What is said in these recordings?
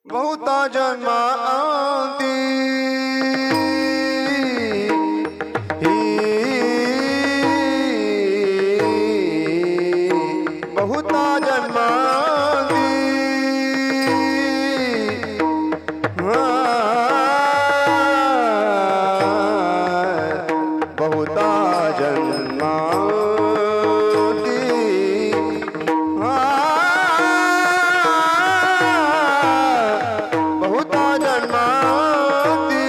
बहुता जन्मांती बहुता जन्मांती बहुता जन्मांती बहुता जन्मांती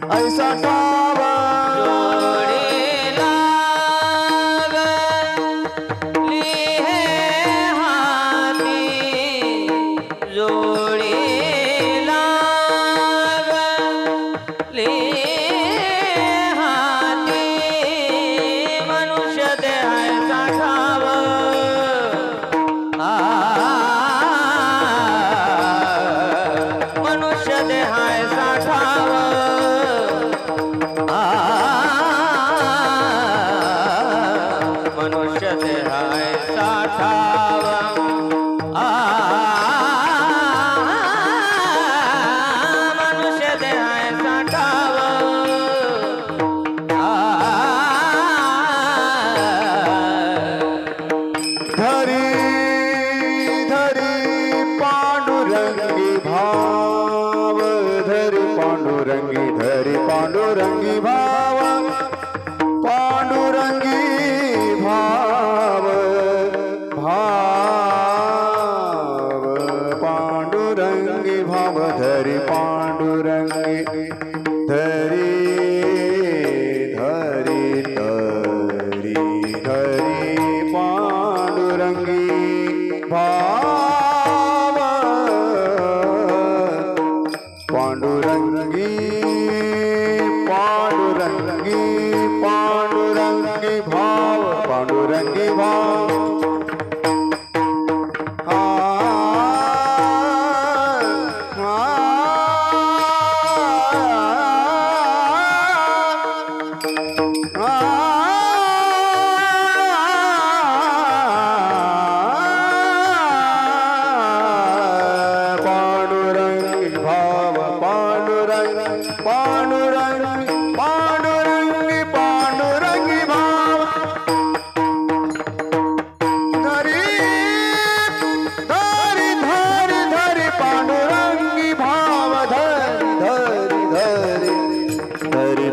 ऐसा ठावा पांडुरंगी भाव पांडुरंगी भाव भाव पांडुरंगी भाव धरी पांडुरंगी धरी धरी धरी धरी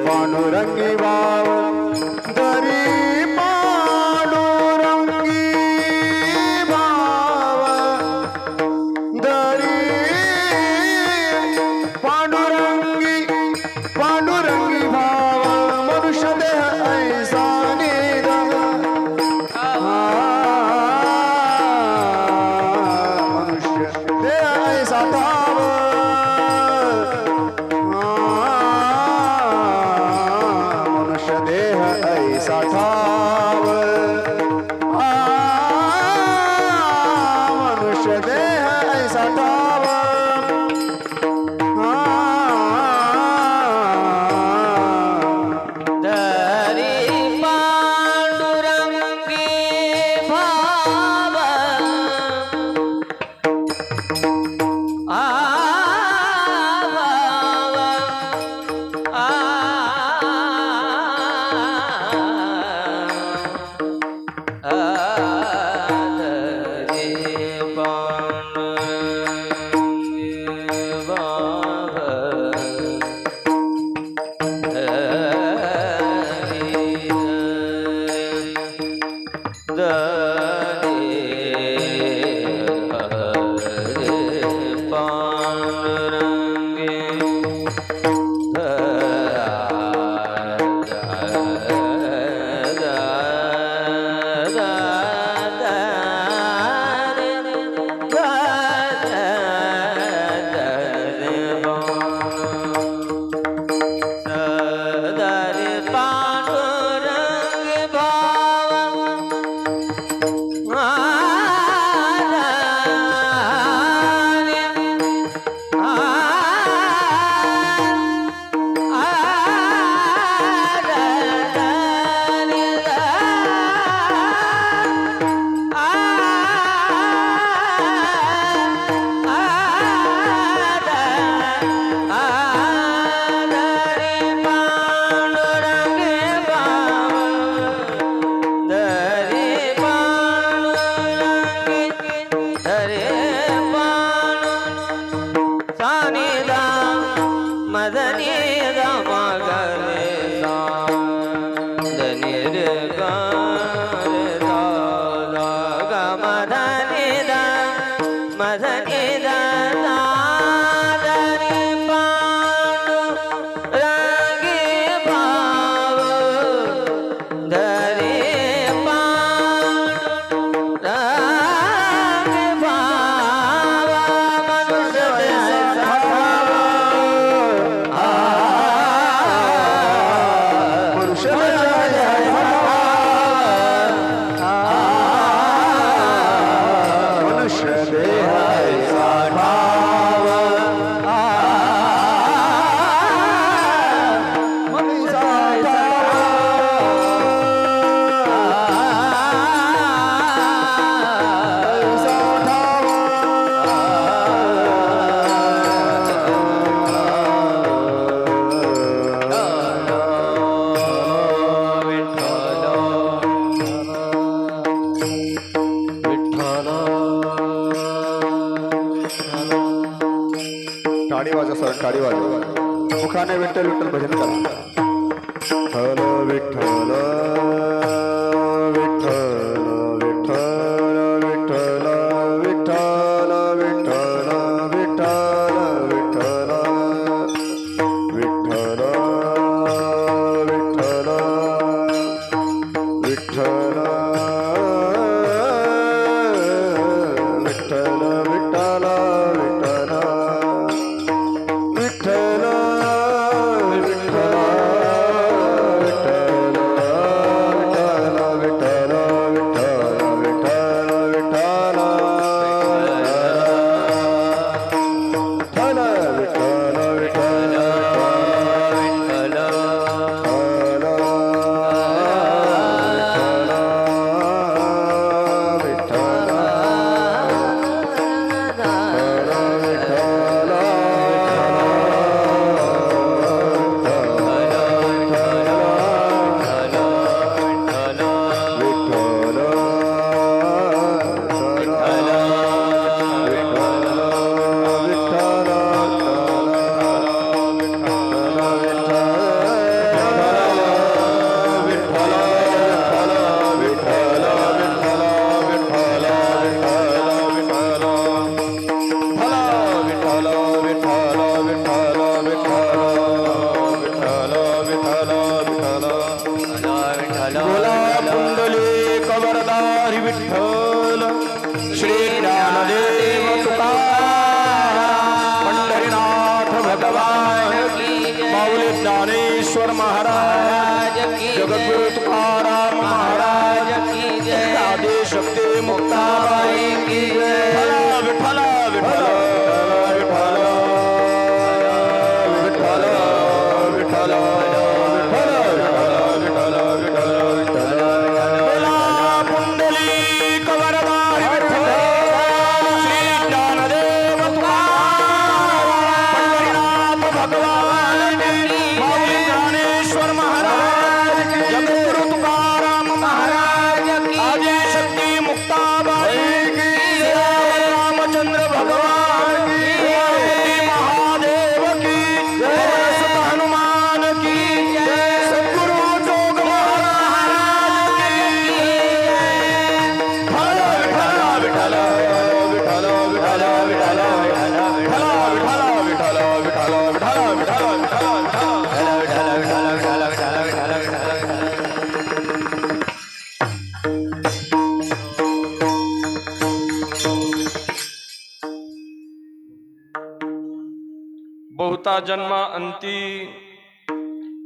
पांडुरंगी भाव पांडुरंगी भाव धरी पांडुरंगी भाव धरी पांडुरंगी पांडुरंगी भाव मनुष्य देह ऐसा निरा मनुष्य देह ऐसा भाव देह ऐसा ठाव मनुष्य देह ऐसा ठाव धरी पांडुरंगी भाव टाळी वाजवा सर, टाळी वाजवा. मुखाने विठ्ठल विठ्ठल भजन करा. विठ्ठल विठ्ठल विठ्ठल विठ्ठल विठ्ठल विठ्ठल विठ्ठल विठ्ठल विठ्ठल विठ्ठल विठ्ठल विठ्ठल विठ्ठल विठ्ठल विठ्ठल विठ्ठल विठ्ठल श्री ज्ञानदेव तुकाराम पंढरीनाथ भगवान माऊली ज्ञानेश्वर महाराज जगद्गुरु तुकाराम महाराज आदिशक्ती मुक्ताबाई की जय विठ्ठल विठ्ठल विठ्ठल विठ्ठल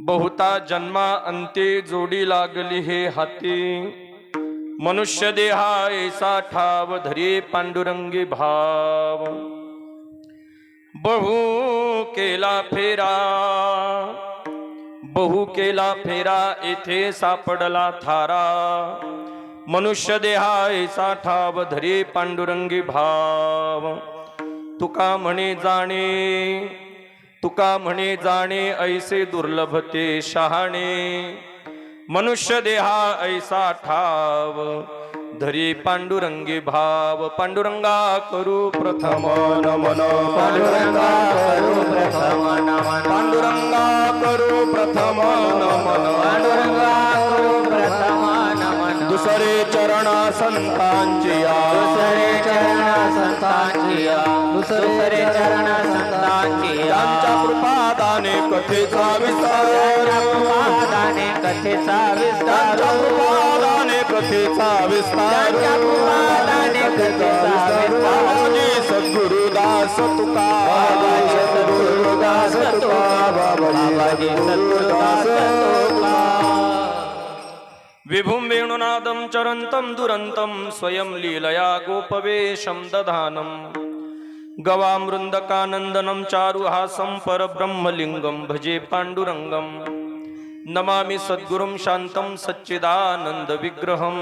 बहुता जन्मा अंती जोडी लागली हे हाती मनुष्य देहा ऐसा ठाव धरी पांडुरंगी भाव बहु केला फेरा येथे सापडला थारा मनुष्य देहा ऐसा ठाव धरी पांडुरंगी भाव तुका म्हणे जाणे ऐसे दुर्लभते शहाणे मनुष्य देहा ऐसा ठाव धरी पांडुरंगी भाव पांडुरंगा करू प्रथम नमन पांडुरंगा करू प्रथम नमन पांडुरंगा करू प्रथम नमन पांडुरंगा करू प्रथम नमन दुसरे चरण संतांची दुसरे चरण संतांची दुसरे चरण संतांची त्यांच्या कृपादाने कथेचा विस्तार कृपादाने कथेचा विस्तार कृपादाने कथेचा विस्तार कृपादाने कथेचा विस्तार बाबाजी सद्गुरुदास तुका सद्गुरुदास तुका बाबाजी सद्गुरुदास तुका विभुं वेणुनादं चरन्तं दुरन्तं स्वयं लीलया गोपवेशं दधानं गवामृन्दकानन्दनं चारुहासं परब्रह्मलिङ्गं भजे पाण्डुरङ्गं नमामि सद्गुरुं शान्तं सच्चिदानन्दविग्रहं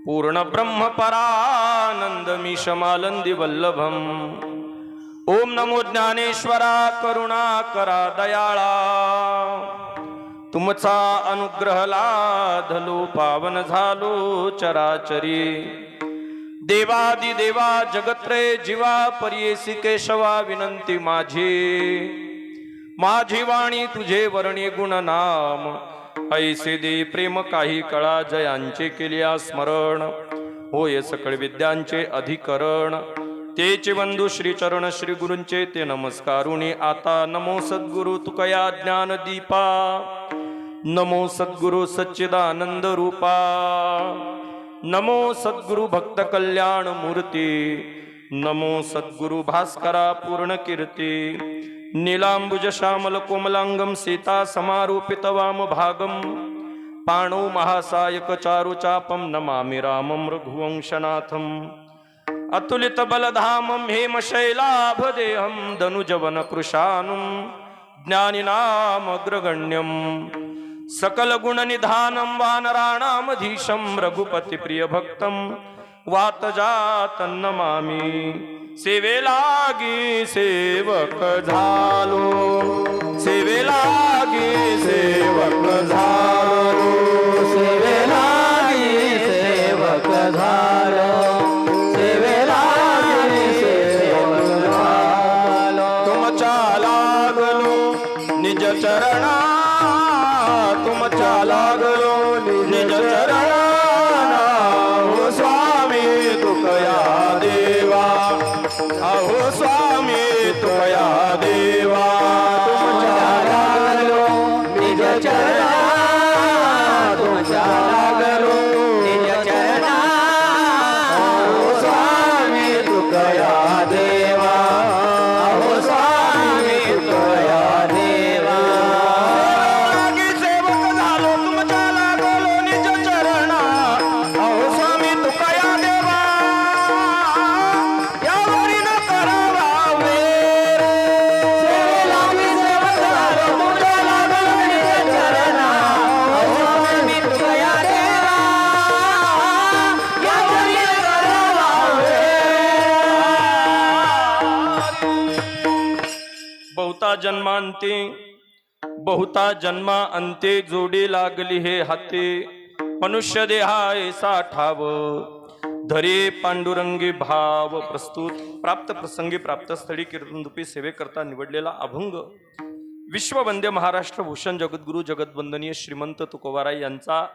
पूर्णब्रह्मपरानन्दमीशमालन्दिवल्लभम् ॐ नमो ज्ञानेश्वरा करुणाकरा दयाळा तुमचा अनुग्रह लाधलो पावन झालो चराचरी देवादिदेवा जगत्रे जीवा पर्येसी केशवा विनंती माझी वाणी तुझे वर्णी गुणनाम ऐसे दे प्रेम काही कळा जयांचे केल्या स्मरण होय सकळ विद्यांचे अधिकरण तेचे बंधू श्री चरण श्री गुरूंचे ते नमस्कारुणी आता नमो सद्गुरु तुकया ज्ञान दीपा नमो सद्गुरु सच्चिदानंद रूपा नमो सद्गुरु भक्त कल्याण मूर्ती नमो सद्गुरु भास्करा पूर्ण कीर्ती नीलांबुज श्यामल कोमलांगम सीता समारूपित वाम भागम पाणौ महासायक चारु चापम नमामि रामं रघुवंशनाथम अतुलित बलधामं हेमशैलाभदेहं दनुजवन कृशानुं ज्ञानिनामग्रगण्यं सकल गुण निधानं वानराणामधीशं रघुपति प्रिय भक्तं वातजातं नमामि सेवेलागी सेवक झालो सेवेलागी सेवक झालो सेवेलागी सेवक झालो सेवेलागी सेवक झालो तुमच्या लागलो निज चरणा तुमच्या लागलो निज चरणा हो स्वामी तुकया देवा अहो स्वामी तुकया देवा तुमच्या लागलो निज चरणा तुमच्या लागलो निज चरणा जन्मांते बहुता जन्मा अंते जोडी लागली हे हाते मनुष्य देहाय साठाव धरे पांडुरंगी भाव. प्रस्तुत प्राप्त प्रसंगी प्राप्त स्थळी कीर्तनरूपी सेवेकरता निवडलेला अभंग विश्ववंद्य महाराष्ट्र भूषण जगद्गुरु जगद्वंदनीय श्रीमंत तुकोबाराय यांचा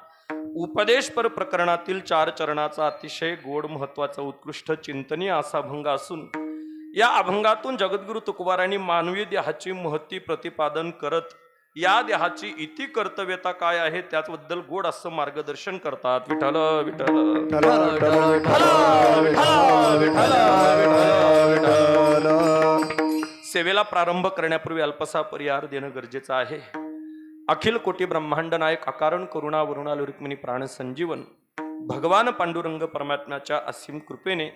उपदेशपर प्रकरणातील 4 चरणाचा अतिशय गोड महत्वाचा उत्कृष्ट चिंतनीय असा अभंग असून या अभंगातून जगद्गुरु तुकोबारायांनी मानवी देहाची महती प्रतिपादन करत या देहाची इति कर्तव्यता काय आहे त्याबद्दल गोड असं मार्गदर्शन करतात. विठ्ठल विठ्ठल सेवेला प्रारंभ करण्यापूर्वी अल्पसा परिहार देणं गरजेचं आहे. अखिल कोटी ब्रह्मांड नायक अकारण करुणा वरुणाल रुक्मिणी प्राण संजीवन भगवान पांडुरंग परमात्म्याच्या असीम कृपेने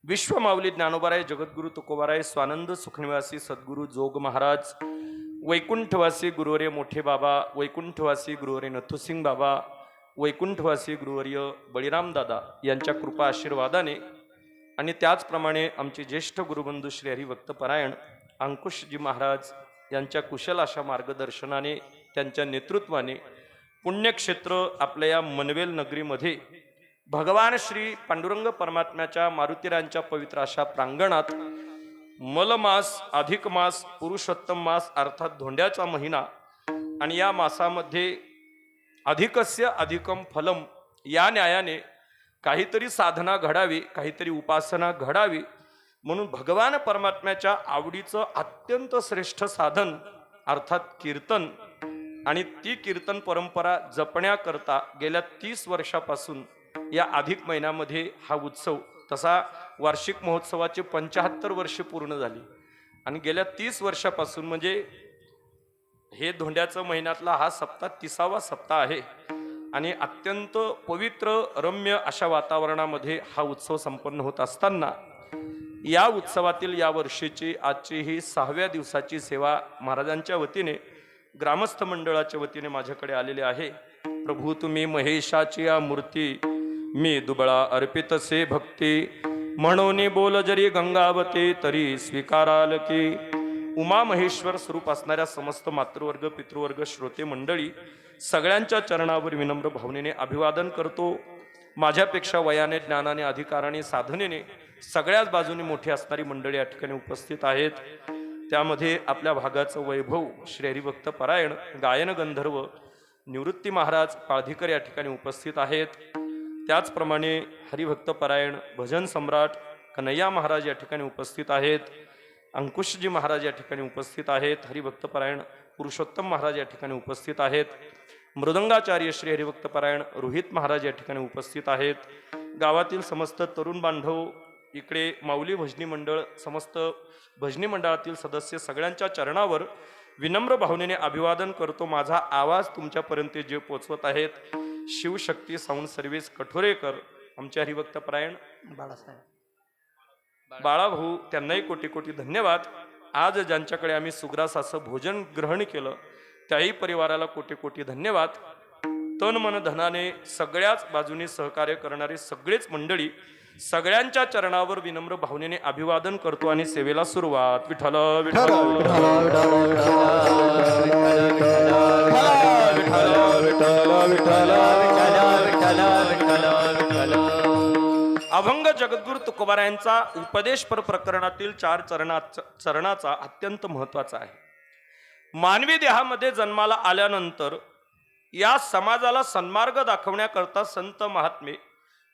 विश्वमाऊली ज्ञानोबाराय जगद्गुरु तुकोबाराय स्वानंद सुखनिवासी सद्गुरु जोग महाराज वैकुंठवासी गुरुवर्य मोठे बाबा वैकुंठवासी गुरुवर्य नथुसिंग बाबा वैकुंठवासी गुरुवर्य बळीराम दादा यांच्या कृपा आशीर्वादाने आणि त्याचप्रमाणे आमचे ज्येष्ठ गुरुबंधू श्री हरिभक्त परायण अंकुशजी महाराज यांच्या कुशल अशा मार्गदर्शनाने त्यांच्या नेतृत्वाने पुण्यक्षेत्र आपल्या या मनवेल नगरीमध्ये भगवान श्री पांडुरंग परमात्म्याच्या मारुतीरांच्या पवित्र अशा प्रांगणात मलमास अधिक मास पुरुषोत्तम मास अर्थात धोंड्याचा महिना आणि या मासामध्ये अधिकस्य अधिकम फलम या न्यायाने काहीतरी साधना घडावी काहीतरी उपासना घडावी म्हणून भगवान परमात्म्याच्या आवडीचं अत्यंत श्रेष्ठ साधन अर्थात कीर्तन आणि ती कीर्तन परंपरा जपण्याकरता गेल्या 30 वर्षापासून या अधिक महिन्यामध्ये हा उत्सव तसा वार्षिक महोत्सवाचे 75 वर्षे पूर्ण झाली आणि गेल्या 30 वर्षापासून म्हणजे हे धोंड्याचा महिन्यातला हा सप्ताह 30वा सप्ताह आहे आणि अत्यंत पवित्र रम्य अशा वातावरणामध्ये हा उत्सव संपन्न होत असताना या उत्सवातील या वर्षीची आजची ही 6व्या दिवसाची सेवा महाराजांच्या वतीने ग्रामस्थ मंडळाच्या वतीने माझ्याकडे आलेले आहे. प्रभू तुम्ही महेशाची या मूर्ती मी दुबळा अर्पितसे भक्ती म्हणून बोल जरी गंगावते तरी स्वीकाराल की. उमा महेश्वर स्वरूप असणाऱ्या समस्त मातृवर्ग पितृवर्ग श्रोते मंडळी सगळ्यांच्या चरणावर विनम्र भावनेने अभिवादन करतो. माझ्यापेक्षा वयाने ज्ञानाने अधिकाराने साधनेने सगळ्याच बाजूने मोठी असणारी मंडळी या ठिकाणी उपस्थित आहेत. त्यामध्ये आपल्या भागाचं वैभव श्री हरिभक्त परायण गायन गंधर्व निवृत्ती महाराज पाळधीकर या ठिकाणी उपस्थित आहेत. त्याचप्रमाणे हरिभक्त परायण भजन सम्राट कन्हैया महाराज या ठिकाणी उपस्थित आहेत. अंकुशजी महाराज या ठिकाणी उपस्थित आहेत. हरिभक्त परायण पुरुषोत्तम महाराज या ठिकाणी उपस्थित आहेत. मृदंगाचार्य श्री हरिभक्त परायण रोहित महाराज या ठिकाणी उपस्थित आहेत. गावातील समस्त तरुण बांधव इकडे माऊली भजनी मंडळ समस्त भजनी मंडळातील सदस्य सगळ्यांच्या चरणावर विनम्र भावनेने अभिवादन करतो. माझा आवाज तुमच्यापर्यंत जे पोचवत आहेत शिवशक्ती साऊंड सर्व्हिस कठोरेकर आमचे हरिभक्त परायण बाळाभाऊ त्यांनाही कोटी कोटी धन्यवाद. आज ज्यांच्याकडे आम्ही सुग्रास असं भोजन ग्रहण केलं त्याही परिवाराला कोटी कोटी धन्यवाद. तन मन धनाने सगळ्याच बाजूने सहकार्य करणारे सगळेच मंडळी सगळ्यांच्या चरणावर विनम्र भावनेने अभिवादन करतो आणि सेवेला सुरुवात. विठ्ठल विठ्ठल अभंग जगद्गुरु तुकोबारायांचा उपदेशपर प्रकरणातील 4 चरणाचा अत्यंत महत्वाचा आहे. मानवी देहामध्ये जन्माला आल्यानंतर या समाजाला सन्मार्ग दाखवण्याकरता संत महात्मे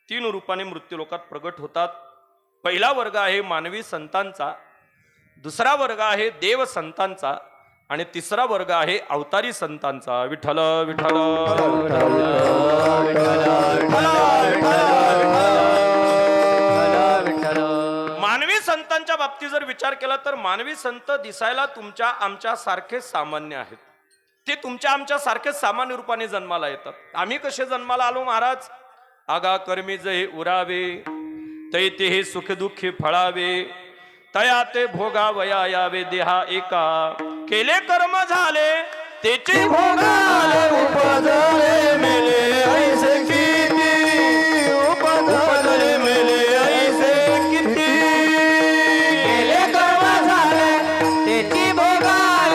3 रूपाने मृत्यूलोकात प्रगट होतात. पहिला वर्ग आहे मानवी संतांचा, दुसरा वर्ग आहे देव संतांचा आणि तिसरा वर्ग आहे अवतारी संतांचा. विठ्ठल विठ्ठल मानवी संतांच्या बाबतीत जर विचार केला तर मानवी संत दिसायला तुमच्या आमच्या सारखे सामान्य आहेत. ते तुमच्या आमच्या सारखे सामान्य रूपाने जन्माला येतात. आम्ही कसे जन्माला आलो महाराज? आगा कर्मी जय उरावे तैते हे सुख दुःखी फळावे तया ते भोगावया यावे देहा एका केले कर्म झाले तेचे भोगाले उपजले मेले ऐसे किती उपजले मेले ऐसे किती केले कर्म झाले तेची भोगाले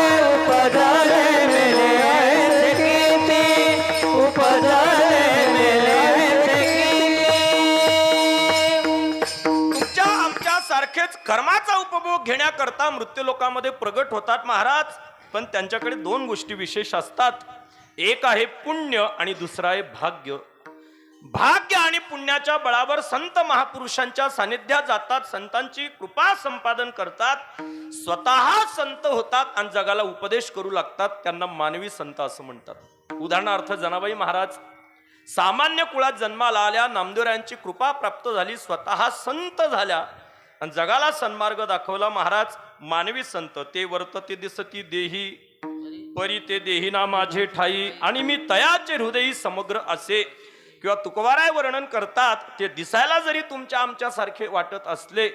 कर्माचा उपभोग घेण्याकरता मृत्यू लोकांमध्ये प्रगट होतात महाराज. पण त्यांच्याकडे दोन गोष्टी विशेष असतात. एक आहे पुण्य आणि दुसरा आहे भाग्य. भाग्य आणि पुण्याच्या बळावर संत महापुरुषांच्या सानिध्यात जातात, संतांची कृपा संपादन करतात, स्वतः संत होतात आणि जगाला उपदेश करू लागतात. त्यांना मानवी संत असं म्हणतात. उदाहरणार्थ जनाबाई महाराज सामान्य कुळात जन्माला आल्या, नामदेवरायांची कृपा प्राप्त झाली, स्वतः संत झाल्या आणि जगाला सन्मार्ग दाखवला. महाराज मानवी संत. ते वर्तते दिसती देही परी ते देही ना माझे ठाई आणि मी तयाचे हृदयी समग्र असे. किंवा तुकोबाराय वर्णन करतात, ते दिसायला जरी तुमच्या आमच्या सारखे वाटत असले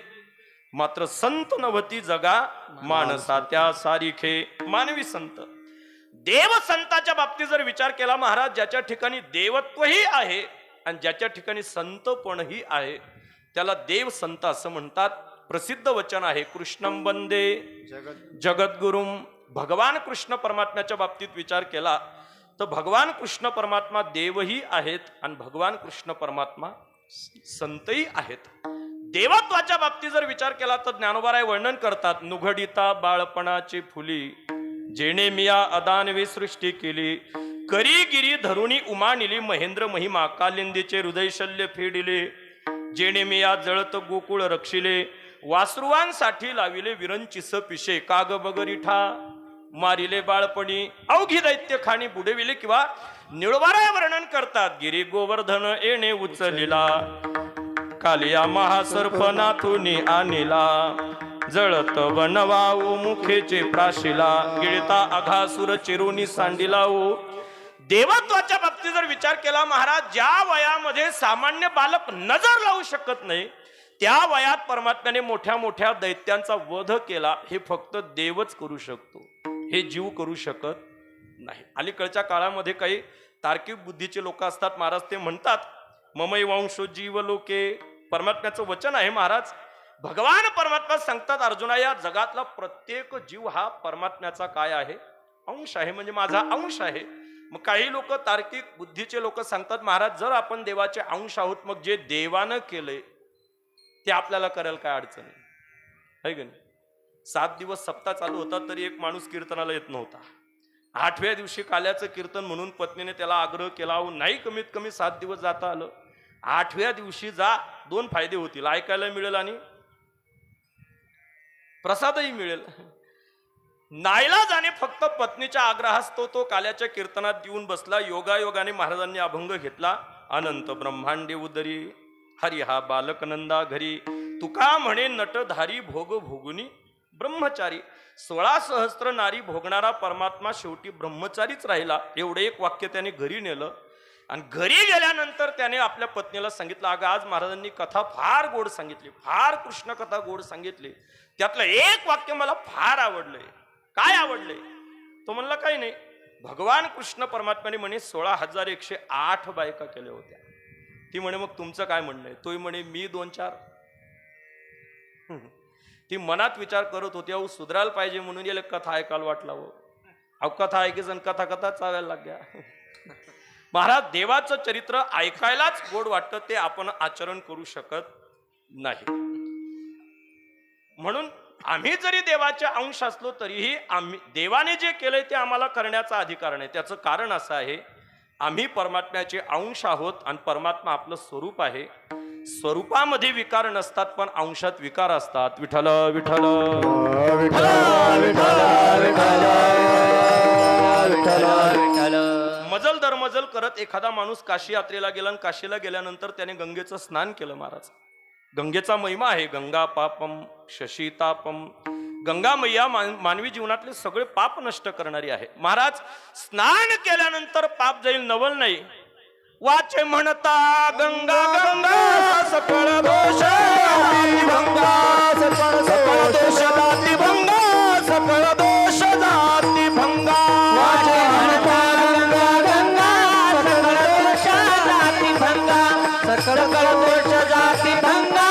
मात्र संत नवती जगा माणसा त्या सारिखे. मानवी संत. देव संताच्या बाबतीत जर विचार केला महाराज, ज्याच्या ठिकाणी देवत्वही आहे आणि ज्याच्या ठिकाणी संतपणही आहे त्याला देव संत असं म्हणतात. प्रसिद्ध वचन आहे, कृष्णं वंदे जगद्गुरुम. भगवान कृष्ण परमात्म्याच्या बाबतीत विचार केला तर भगवान कृष्ण परमात्मा देवही आहेत आणि भगवान कृष्ण परमात्मा संतही आहेत. देवत्वाच्या बाबतीत जर विचार केला तर ज्ञानोबाराय वर्णन करतात, नुघडिता बाळपणाची फुली जेणे मिया अदानवी सृष्टी केली, करी गिरी धरुणी उमा निली, महेंद्र महिमा कालिंदीचे हृदय शल्य फेडिले, जेणे मिया जळत गोकुळ रक्षिले, वासरुवांसाठी लाविले विरंचिस पिशे, काग बगरिठा मारिले बाळपणी, अवघी दैत्य खाणी बुडविले. किंवा निळवाराय वर्णन करतात, गिरी गोवर्धन येणे उचलिला, कालिया महासर्प नाथुनी आणिला, जळत बनवाऊ मुखेचे प्राशिला, गिळता अघासुर चिरुनी सांडिलाऊ. देवत्वाच्या बाबतीत जर विचार केला महाराज, ज्या वयामध्ये सामान्य बालक नजर लावू शकत नाही त्या वयात परमात्म्याने मोठ्या मोठ्या दैत्यांचा वध केला. हे फक्त देवच करू शकतो, हे जीव करू शकत नाही. अलीकडच्या काळामध्ये काही तार्किक बुद्धीचे लोक असतात महाराज, ते म्हणतात ममै वंशो जीव लोके. परमात्म्याचं वचन आहे महाराज, भगवान परमात्मा सांगतात अर्जुना, या जगातला प्रत्येक जीव हा परमात्म्याचा काय आहे, अंश आहे, म्हणजे माझा अंश आहे. मग काही लोक तार्किक बुद्धीचे लोक सांगतात महाराज, जर आपण देवाचे अंश आहोत मग जे देवानं केलंय ते आपल्याला करायला काय अडचण आहे का नाही. 7 दिवस सप्ताह चालू होता तरी एक माणूस कीर्तनाला येत नव्हता. 8व्या दिवशी काल्याचं कीर्तन म्हणून पत्नीने त्याला आग्रह केला, नाही कमीत कमी 7 दिवस जाता आलं. 8व्या दिवशी जा, 2 फायदे होतील, ऐकायला मिळेल आणि प्रसादही मिळेल. नाईलाजाने फक्त पत्नीच्या आग्रहास तो काल्याच्या कीर्तनात येऊन बसला. योगायोगाने महाराजांनी अभंग घेतला, अनंत ब्रह्मांडे उदरी हरी हा बालकनंदा घरी, तुका म्हणे नटधारी भोग भोगुनी ब्रह्मचारी. 16 सहस्त्र नारी भोगणारा परमात्मा शेवटी ब्रह्मचारीच राहिला. एवढं एक वाक्य त्याने घरी नेलं आणि घरी गेल्यानंतर त्याने आपल्या पत्नीला सांगितलं, अगं आज महाराजांनी कथा फार गोड सांगितली, फार कृष्ण कथा गोड सांगितली, त्यातलं एक वाक्य मला फार आवडलंय. काय आवडलंय? तो म्हणला काही नाही, भगवान कृष्ण परमात्म्याने म्हणे 16,108 बायका केल्या होत्या. ती म्हणे मग तुमचं काय म्हणणं आहे? तोही म्हणे मी 2-4. ती मनात विचार करत होती, अहो सुधरायला पाहिजे म्हणून याला कथा ऐकायला वाटला. अहो कथा ऐकायचं आणि कथा कथा चावायला लागल्या. महाराज देवाचं चरित्र ऐकायलाच गोड वाटतं, ते आपण आचरण करू शकत नाही. म्हणून आम्ही जरी देवाचे अंश असलो तरीही आम्ही देवाने जे केलंय ते आम्हाला करण्याचा अधिकार नाही. त्याचं कारण असं आहे, आम्ही परमात्म्याचे अंश आहोत आणि परमात्मा आपलं स्वरूप आहे. स्वरूपामध्ये विकार नसतात पण अंशात विकार असतात. विठ्ठल विठ्ठल मजल दर मजल करत एखादा माणूस काशी यात्रेला गेला आणि काशीला गेल्यानंतर त्याने गंगेचं स्नान केलं. महाराज गंगेचा महिमा आहे, गंगा पापम शशीतापम. गंगा मैया मानवी जीवनातले सगळे पाप नष्ट करणारी आहे. महाराज स्नान केल्यानंतर पाप जाईल नवल नाही. वाचे म्हणता गंगा गंगा सकळ दोष भंगा, सकळ दोष जाती भंगा, सकळ दोष जाती भंगा. वाचे म्हणता गंगा गंगा सकळ दोष जाती भंगा, सकळ दोष जाती भंगा,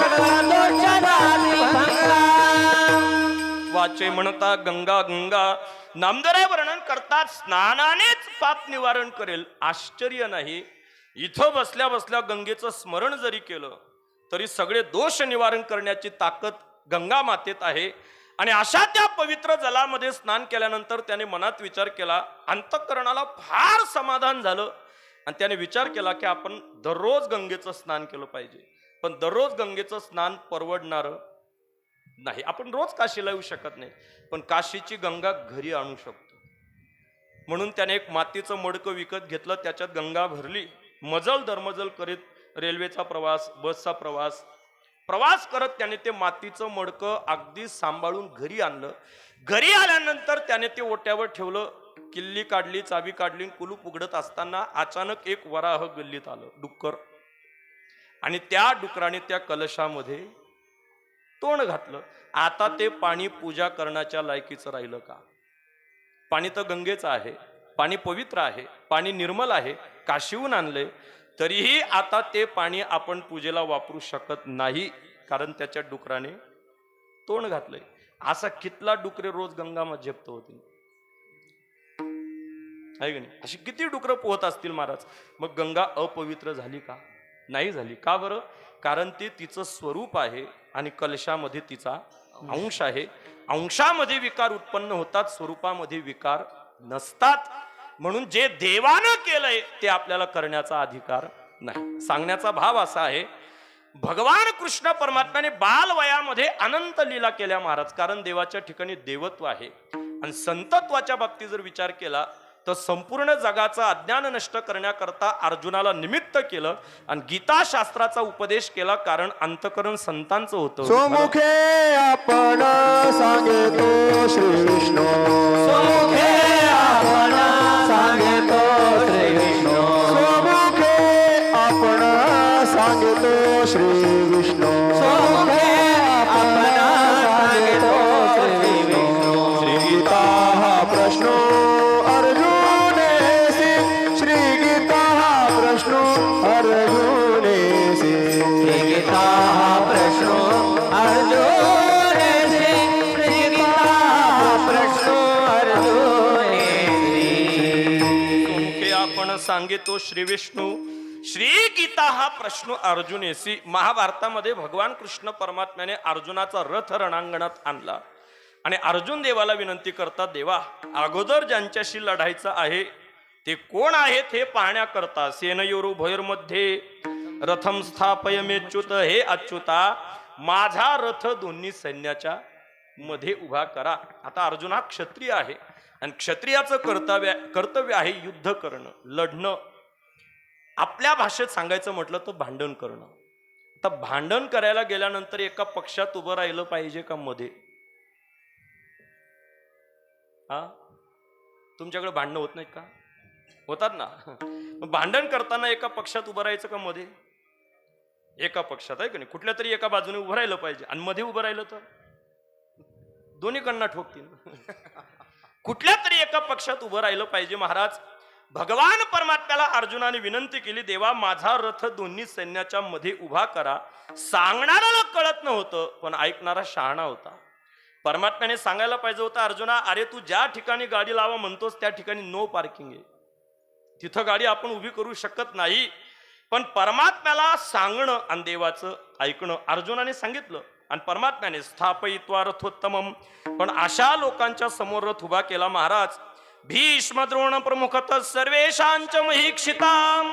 सकळ दोष जाती भंगा. वाचे म्हणता गंगा गंगा. नामदेवराय वर्णन करतात स्नानानेच पाप निवारण करेल. आश्चर्य नाही, इथं बसल्या बसल्या गंगेचं स्मरण जरी केलं तरी सगळे दोष निवारण करण्याची ताकद गंगा मातेत आहे. आणि अशा त्या पवित्र जलामध्ये स्नान केल्यानंतर त्याने मनात विचार केला, अंतःकरणाला फार समाधान झालं आणि त्याने विचार केला की आपण दररोज गंगेचं स्नान केलं पाहिजे. पण दररोज गंगेचं स्नान परवडणारं नाही. आपण रोज काशीला येऊ शकत नाही, पण काशीची गंगा घरी आणू शकतो. म्हणून त्याने एक मातीचं मडकं विकत घेतलं, त्याच्यात गंगा भरली. मजल दरमजल करीत रेल्वेचा प्रवास, बसचा प्रवास करत त्याने ते मातीचं मडकं अगदी सांभाळून घरी आणलं. घरी आल्यानंतर त्याने ते ओट्यावर ठेवलं. किल्ली काढली, चावी काढली, कुलूप उघडत असताना अचानक एक वराह गल्लीत आलं, डुक्कर. आणि त्या डुकराने त्या कलशामध्ये तोंड घातलं. आता ते पाणी पूजा करण्याच्या लायकीचं राहिलं का? पाणी तर गंगेचं आहे, पाणी पवित्र आहे, पाणी निर्मल आहे, काशीहून आणलंय, तरीही आता ते पाणी आपण पूजेला वापरू शकत नाही, कारण त्याच्या डुकराने तोंड घातलंय. असा कितला डुकरे रोज गंगामध्ये झेपत होती, आहे की नाही? अशी किती डुकरं पोहत असतील महाराज. मग गंगा अपवित्र झाली का? नाही झाली. का बरं? कारण ती तिचं स्वरूप आहे आणि कलशामध्ये तिचा अंश आहे. अंशामध्ये विकार उत्पन्न होतात, स्वरूपामध्ये विकार नसतात. म्हणून जे देवानं केलंय ते आपल्याला करण्याचा अधिकार नाही. सांगण्याचा भाव असा आहे, भगवान कृष्ण परमात्म्याने बालवयामध्ये अनंत लीला केल्या महाराज. कारण देवाच्या ठिकाणी देवत्व आहे. आणि संतत्वाच्या बाबतीत जर विचार केला तर संपूर्ण जगाचं अज्ञान नष्ट करण्याकरता अर्जुनाला निमित्त केलं आणि गीता शास्त्राचा उपदेश केला. कारण अंतकरण संतांचं होतं. सोमुखे आपण सांगतो श्री विष्णू, सोमुखे आपण सांगतो श्री विष्णू, सोमुखे आपण सांगतो श्री विष्णू, सोमुखे आपण सांगतो श्री विष्णू. श्री गीता हा प्रश्न अर्जुनेसी, श्री गीता हा प्रश्न अर्जुनेसी, श्री गीता हा प्रश्न अर्जुनेसी, श्री गीता हा प्रश्न अर्जुनेसी. सोमुखे आपण सांगितो श्री विष्णू, श्री गीता हा प्रश्न अर्जुनेसी. महाभारतामध्ये भगवान कृष्ण परमात्म्याने अर्जुनाचा रथ रणांगणात आणला आणि अर्जुन देवाला विनंती करतात, देवा अगोदर ज्यांच्याशी लढायचं आहे ते कोण आहेत हे पाहण्याकरता सेनयोरुभयोर्मध्ये रथम स्थापयमेच्युत, हे अच्युता माझा रथ दोन्ही सैन्याच्या मध्ये उभा करा. आता अर्जुन हा क्षत्रिय आहे आणि क्षत्रियाचं कर्तव्य आहे युद्ध करणं, लढणं. आपल्या भाषेत सांगायचं म्हटलं तर भांडण करणं. आता भांडण करायला गेल्यानंतर एका पक्षात उभं राहिलं पाहिजे का मध्ये? हा, तुमच्याकडे भांडणं होत नाहीत का? होतात ना. भांडण करताना एका पक्षात उभं राहायचं का मध्ये? एका पक्षात, आहे का नाही? कुठल्या तरी एका बाजूने उभं राहिलं पाहिजे. आणि मध्ये उभं राहिलं तर दोन्ही कडनं ठोकतील. कुठल्या तरी एका पक्षात उभं राहिलं पाहिजे. महाराज भगवान परमात्म्याला अर्जुनाने विनंती केली, देवा माझा रथ दोन्ही सैन्याच्या मध्ये उभा करा. सांगणाऱ्याला कळत नव्हतं, पण ऐकणारा शहाणा होता. परमात्म्याने सांगायला पाहिजे होतं, अर्जुना अरे तू ज्या ठिकाणी गाडी लावा म्हणतोस त्या ठिकाणी नो पार्किंग आहे, तिथं गाडी आपण उभी करू शकत नाही. पण परमात्म्याला सांगणं आणि देवाचं ऐकणं अर्जुनाने सांगितलं आणि परमात्म्याने स्थापयित्वा रथोत्तमम. पण अशा लोकांच्या समोर रथ उभा केला महाराज. भीष्म द्रोण प्रमुखतः सर्वेषांच महीक्षिताम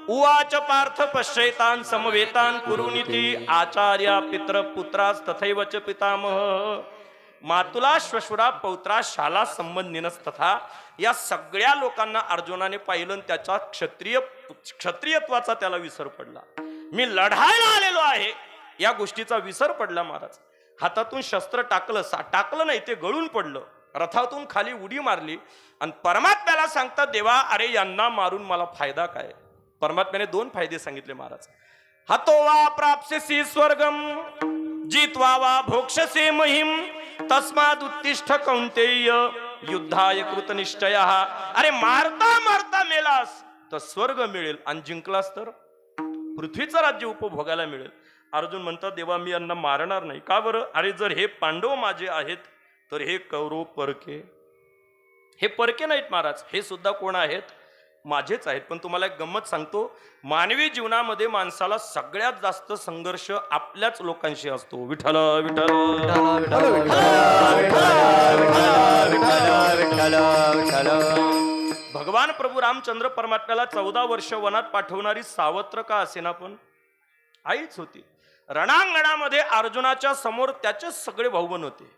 उवाच पार्थ पश्यैतान समवेतान कुरुनीती आचार्या पित्र पुत्रास तथैव च पितामह मातुला श्वशुरा पौत्रा शाला संबंधिनस तथा. या सगळ्या लोकांना अर्जुनाने पाहिलं, त्याचा क्षत्रियत्वाचा त्याला विसर पडला. मी लढायला आलेलो आहे या गोष्टीचा विसर पडला महाराज. हातातून शस्त्र टाकलं नाही, ते गळून पडलं. रथातून खाली उडी मारली आणि परमात्म्याला सांगतात, देवा अरे यांना मारून मला फायदा काय? परमात्म्याने दोन फायदे सांगितले महाराज. हतो वा प्राप्स्यसि स्वर्गम जित्वा वा भोक्षसे महिम तस्माद उत्तिष्ठ कौंतेय युद्धाय कृतनिश्चय. अरे मारता मारता मेलास तर स्वर्ग मिळेल आणि जिंकलास तर पृथ्वीचं राज्य उपभोगायला मिळेल. अर्जुन म्हणतात, देवा मी यांना मारणार नाही. का बरं? अरे जर हे पांडव माझे आहेत तर हे कौरव परके. हे परके नाहीत महाराज, हे सुद्धा कोण आहेत? माझेच आहेत. पण तुम्हाला एक गंमत सांगतो, मानवी जीवनामध्ये माणसाला सगळ्यात जास्त संघर्ष आपल्याच लोकांशी असतो. विठ्ठल विठ्ठल भगवान प्रभू रामचंद्र परमात्म्याला 14 वर्ष वनात पाठवणारी सावत्र का असेना पण आईच होती. रणांगणामध्ये अर्जुनाच्या समोर त्याचे सगळे भाऊबंद होते.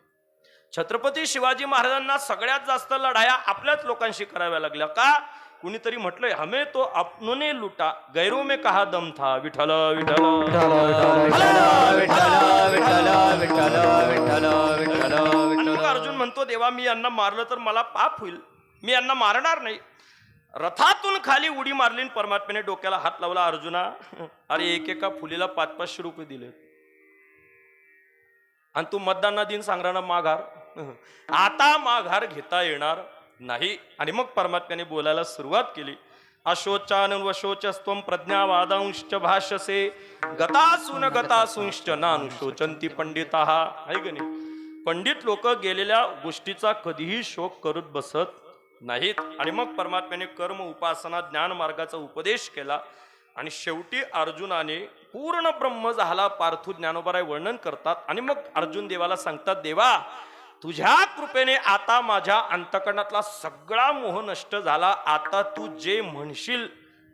छत्रपती शिवाजी महाराजांना सगळ्यात जास्त लढाया आपल्याच लोकांशी कराव्या लागल्या. का? कुणीतरी म्हटलंय, हमें तो अपनों लुटा, गैरों में कहा दम था. विठ्ठल विठ्ठल आणि मग अर्जुन म्हणतो, देवा मी यांना मारलं तर मला पाप होईल, मी यांना मारणार नाही. रथातून खाली उडी मारली, परमात्म्याने डोक्याला हात लावला. अर्जुना, अरे एकेका फुलीला 500-500 रुपये दिले आणि तू मतदान दिन सांगणार माघार. आता माघार घेता येणार नाही. आणि मग परमात्म्याने बोलायला सुरुवात केली. अशोचान वशोचस्त्वं प्रज्ञावादांश्च भाष्यसे गतासून गतासूंश्च नानुशोचंती पंडिताः. आहे की नाही? पंडित लोक गेलेल्या गोष्टीचा कधीही शोक करत बसत नाहीत. आणि मग परमात्म्याने कर्म उपासना ज्ञान मार्गाचा उपदेश केला. आणि शेवटी अर्जुनाने पूर्ण ब्रह्म झाला. पार्थू ज्ञानोबाराय वर्णन करतात. आणि मग अर्जुन देवाला सांगतात, देवा तुझ्या कृपेने आता माझ्या अंतकरणातला सगळा मोह नष्ट झाला. आता तू जे म्हणशील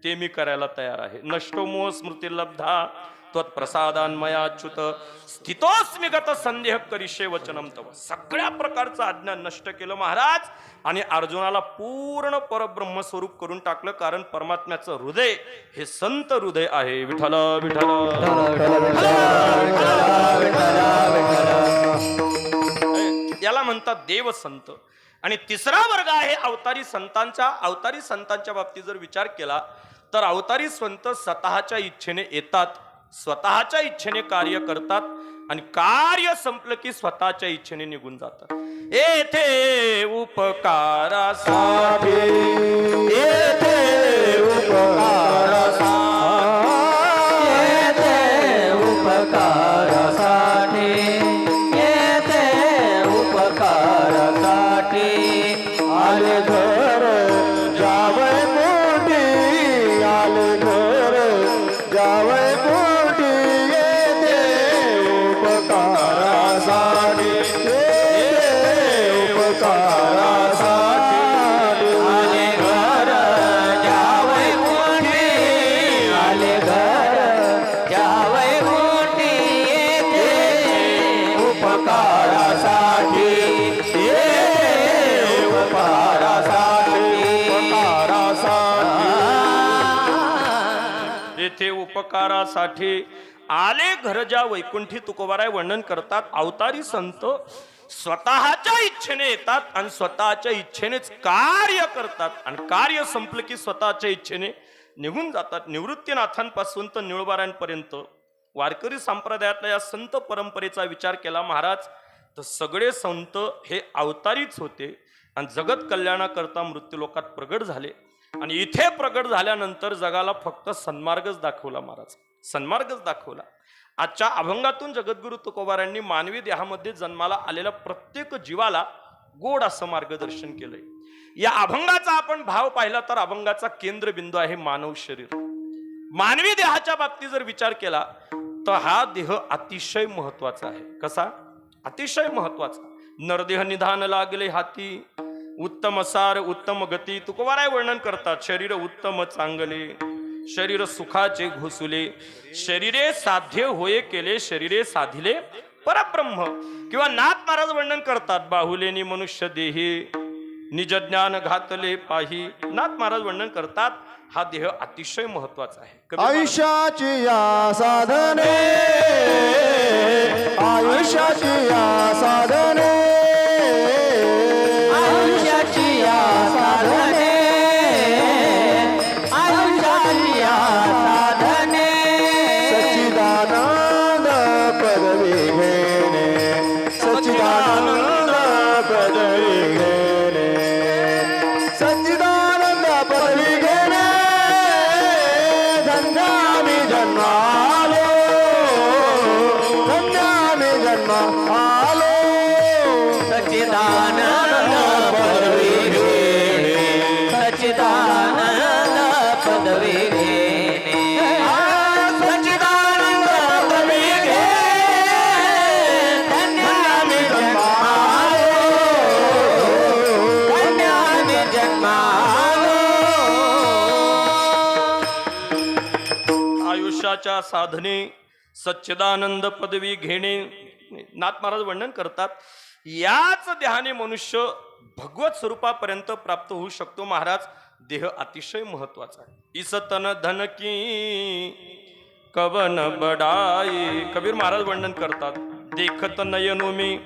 ते मी करायला तयार आहे. नष्टो मोह स्मृती लब्धा त्वत्प्रसादान्मयाच्युत स्थितोस्मि गत संदेह करिष्ये वचनम तव. सगळ्या प्रकारचं अज्ञान नष्ट केलं महाराज. आणि अर्जुनाला पूर्ण परब्रह्म स्वरूप करून टाकलं. कारण परमात्म्याचं हृदय हे संत हृदय आहे. विठ्ठल विठ्ठल याला म्हणतात देवसंत. आणि तिसरा वर्ग आहे अवतारी संतांचा. अवतारी संतांच्या बाबतीत जर विचार केला तर अवतारी संत स्वतःच्या इच्छेने येतात, स्वतःच्या इच्छेने कार्य करतात आणि कार्य संपलं की स्वतःच्या इच्छेने निघून जातात. येथे उपकारासाठी, येथे उपकारासाठी, येथे उपकारासाठी, येथे उपकारासाठी आले घर जावय मोठी, आले घर जावय मोठी. येते उपकारासाठी, येते उपकारासाठी आले घर जावई मोठी, आले घर जावई मोठी. येथे उपकारासाठी, येथे उपकारासाठी, येथे उपकारासाठी आले घर ज्या वैकुंठी तुकोबाराय वर्णन करतात. अवतारी संत स्वतःच्या इच्छेने येतात आणि स्वतःच्या इच्छेनेच कार्य करतात. आणि कार्य संपलं की स्वतःच्या इच्छेने निघून जातात. निवृत्तीनाथांपासून तर निळबारांपर्यंत वारकरी संप्रदायातल्या या संत परंपरेचा विचार केला महाराज तर सगळे संत हे अवतारीच होते आणि जगत कल्याणाकरता मृत्यूलोकात प्रगट झाले. आणि इथे प्रगट झाल्यानंतर जगाला फक्त सन्मार्गच दाखवला महाराज, सन्मार्गच दाखवला. आजच्या अभंगातून जगद्गुरु तुकोबारायांनी मानवी देहामध्ये जन्माला आलेल्या प्रत्येक जीवाला गोड असं मार्गदर्शन केलंय. या अभंगाचा आपण भाव पाहिला तर अभंगाचा केंद्रबिंदू आहे मानव शरीर. मानवी देहाच्या बाबतीत जर विचार केला तर हा देह अतिशय महत्वाचा आहे. कसा? अतिशय महत्वाचा. नरदेह निधान लागले हाती, उत्तम सार उत्तम गती. तुकोबाराय वर्णन करतात. शरीर उत्तम चांगले, शरीर सुखाचे घोसुले, शरीरे साध्य होये केले, शरीरे साधिले परब्रह्म. किंवा नाथ महाराज वर्णन करतात. बाहुलेनी मनुष्य देही निज ज्ञान घातले पाही. नाथ महाराज वर्णन करतात हा देह अतिशय महत्वाचा आहे. आयुष्याची या साधने, आयुष्याची या साधने, आयुष्याची या साधने, आयुष्याची या साधने सच्चिदानंद पदवी घेणे, सच्चिदानंद पदवी घेणे, सच्चिदानंद पदवी घेणे. जन्मामी जन्मालो ज्ञानाच्या साधने सच्चिदानंद पदवी घेणे. नाथ महाराज वर्णन करतात, याच ध्याने मनुष्य भगवत स्वरूपापर्यंत प्राप्त होऊ शकतो. महाराज, देह अतिशय महत्वाचा आहे. इस तन धन की कवन बडाई. कबीर महाराज वर्णन करतात, देखत नयनो मी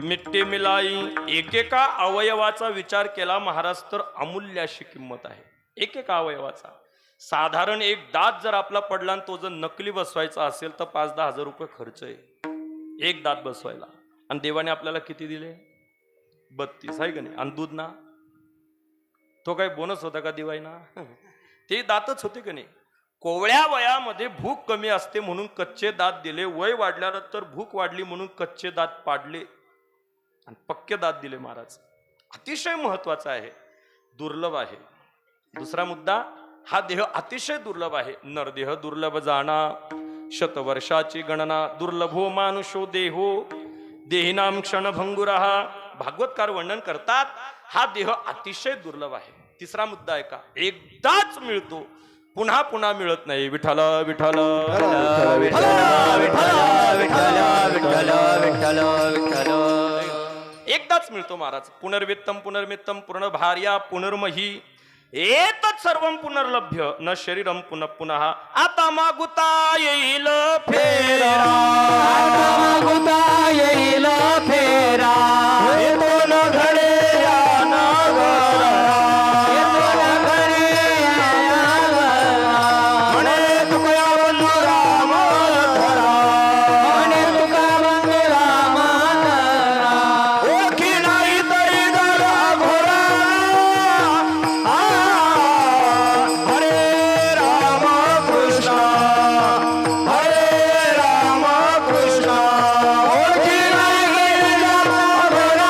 मिट्टे मिलाई. एकेका अवयवाचा विचार केला महाराज तर अमूल्य अशी किंमत आहे. एकेका अवयवाचा. साधारण एक दात जर आपला पडला आणि तो जर नकली बसवायचा असेल तर 5-10 हजार रुपये खर्च आहे एक दात बसवायला. आणि देवाने आपल्याला किती दिले? 32 आहे का नाही? आणि दूध ना, तो काही बोनस होता का दिवाळीना? ते दातच होते का नाही? कोवळ्या वयामध्ये भूक कमी असते म्हणून कच्चे दात दिले. वय वाढल्यानंतर भूक वाढली म्हणून कच्चे दात पाडले आणि पक्के दात दिले महाराज. अतिशय महत्वाचा आहे, दुर्लभ आहे. दुसरा मुद्दा, हा देह अतिशय दुर्लभ आहे. नरदेह दुर्लभ जाणा, शतवर्षाची गणना. दुर्लभो मानुषो देहो देहिनाम क्षणभंगुरः. भागवतकार वर्णन करतात, हा देह अतिशय दुर्लभ आहे. तिसरा मुद्दा आहे का, एकदाच मिळतो, पुन्हा पुन्हा मिळत नाही. विठ्ठल विठ्ठल एकदाच मिळतो महाराज. पुनर्वित्तम पुनर्मित्तम पुनर्भार्या पुनर्मही एतत् सर्वं पुनर्लभ्य न शरीरम पुनः पुनः. आता मागुता येईल फेरा, आता मागुता येईल फेरा. येतो न घडे या नगरा. येतो न घडे या नगरा. म्हणे तुका बंधू राम धरा. म्हणे तुका बंधू राम धरा. ओळखी नाही तरी धरा घोरा. हरे राम कृष्ण हरे राम कृष्ण. ओळखी नाही तरी धरा घोरा.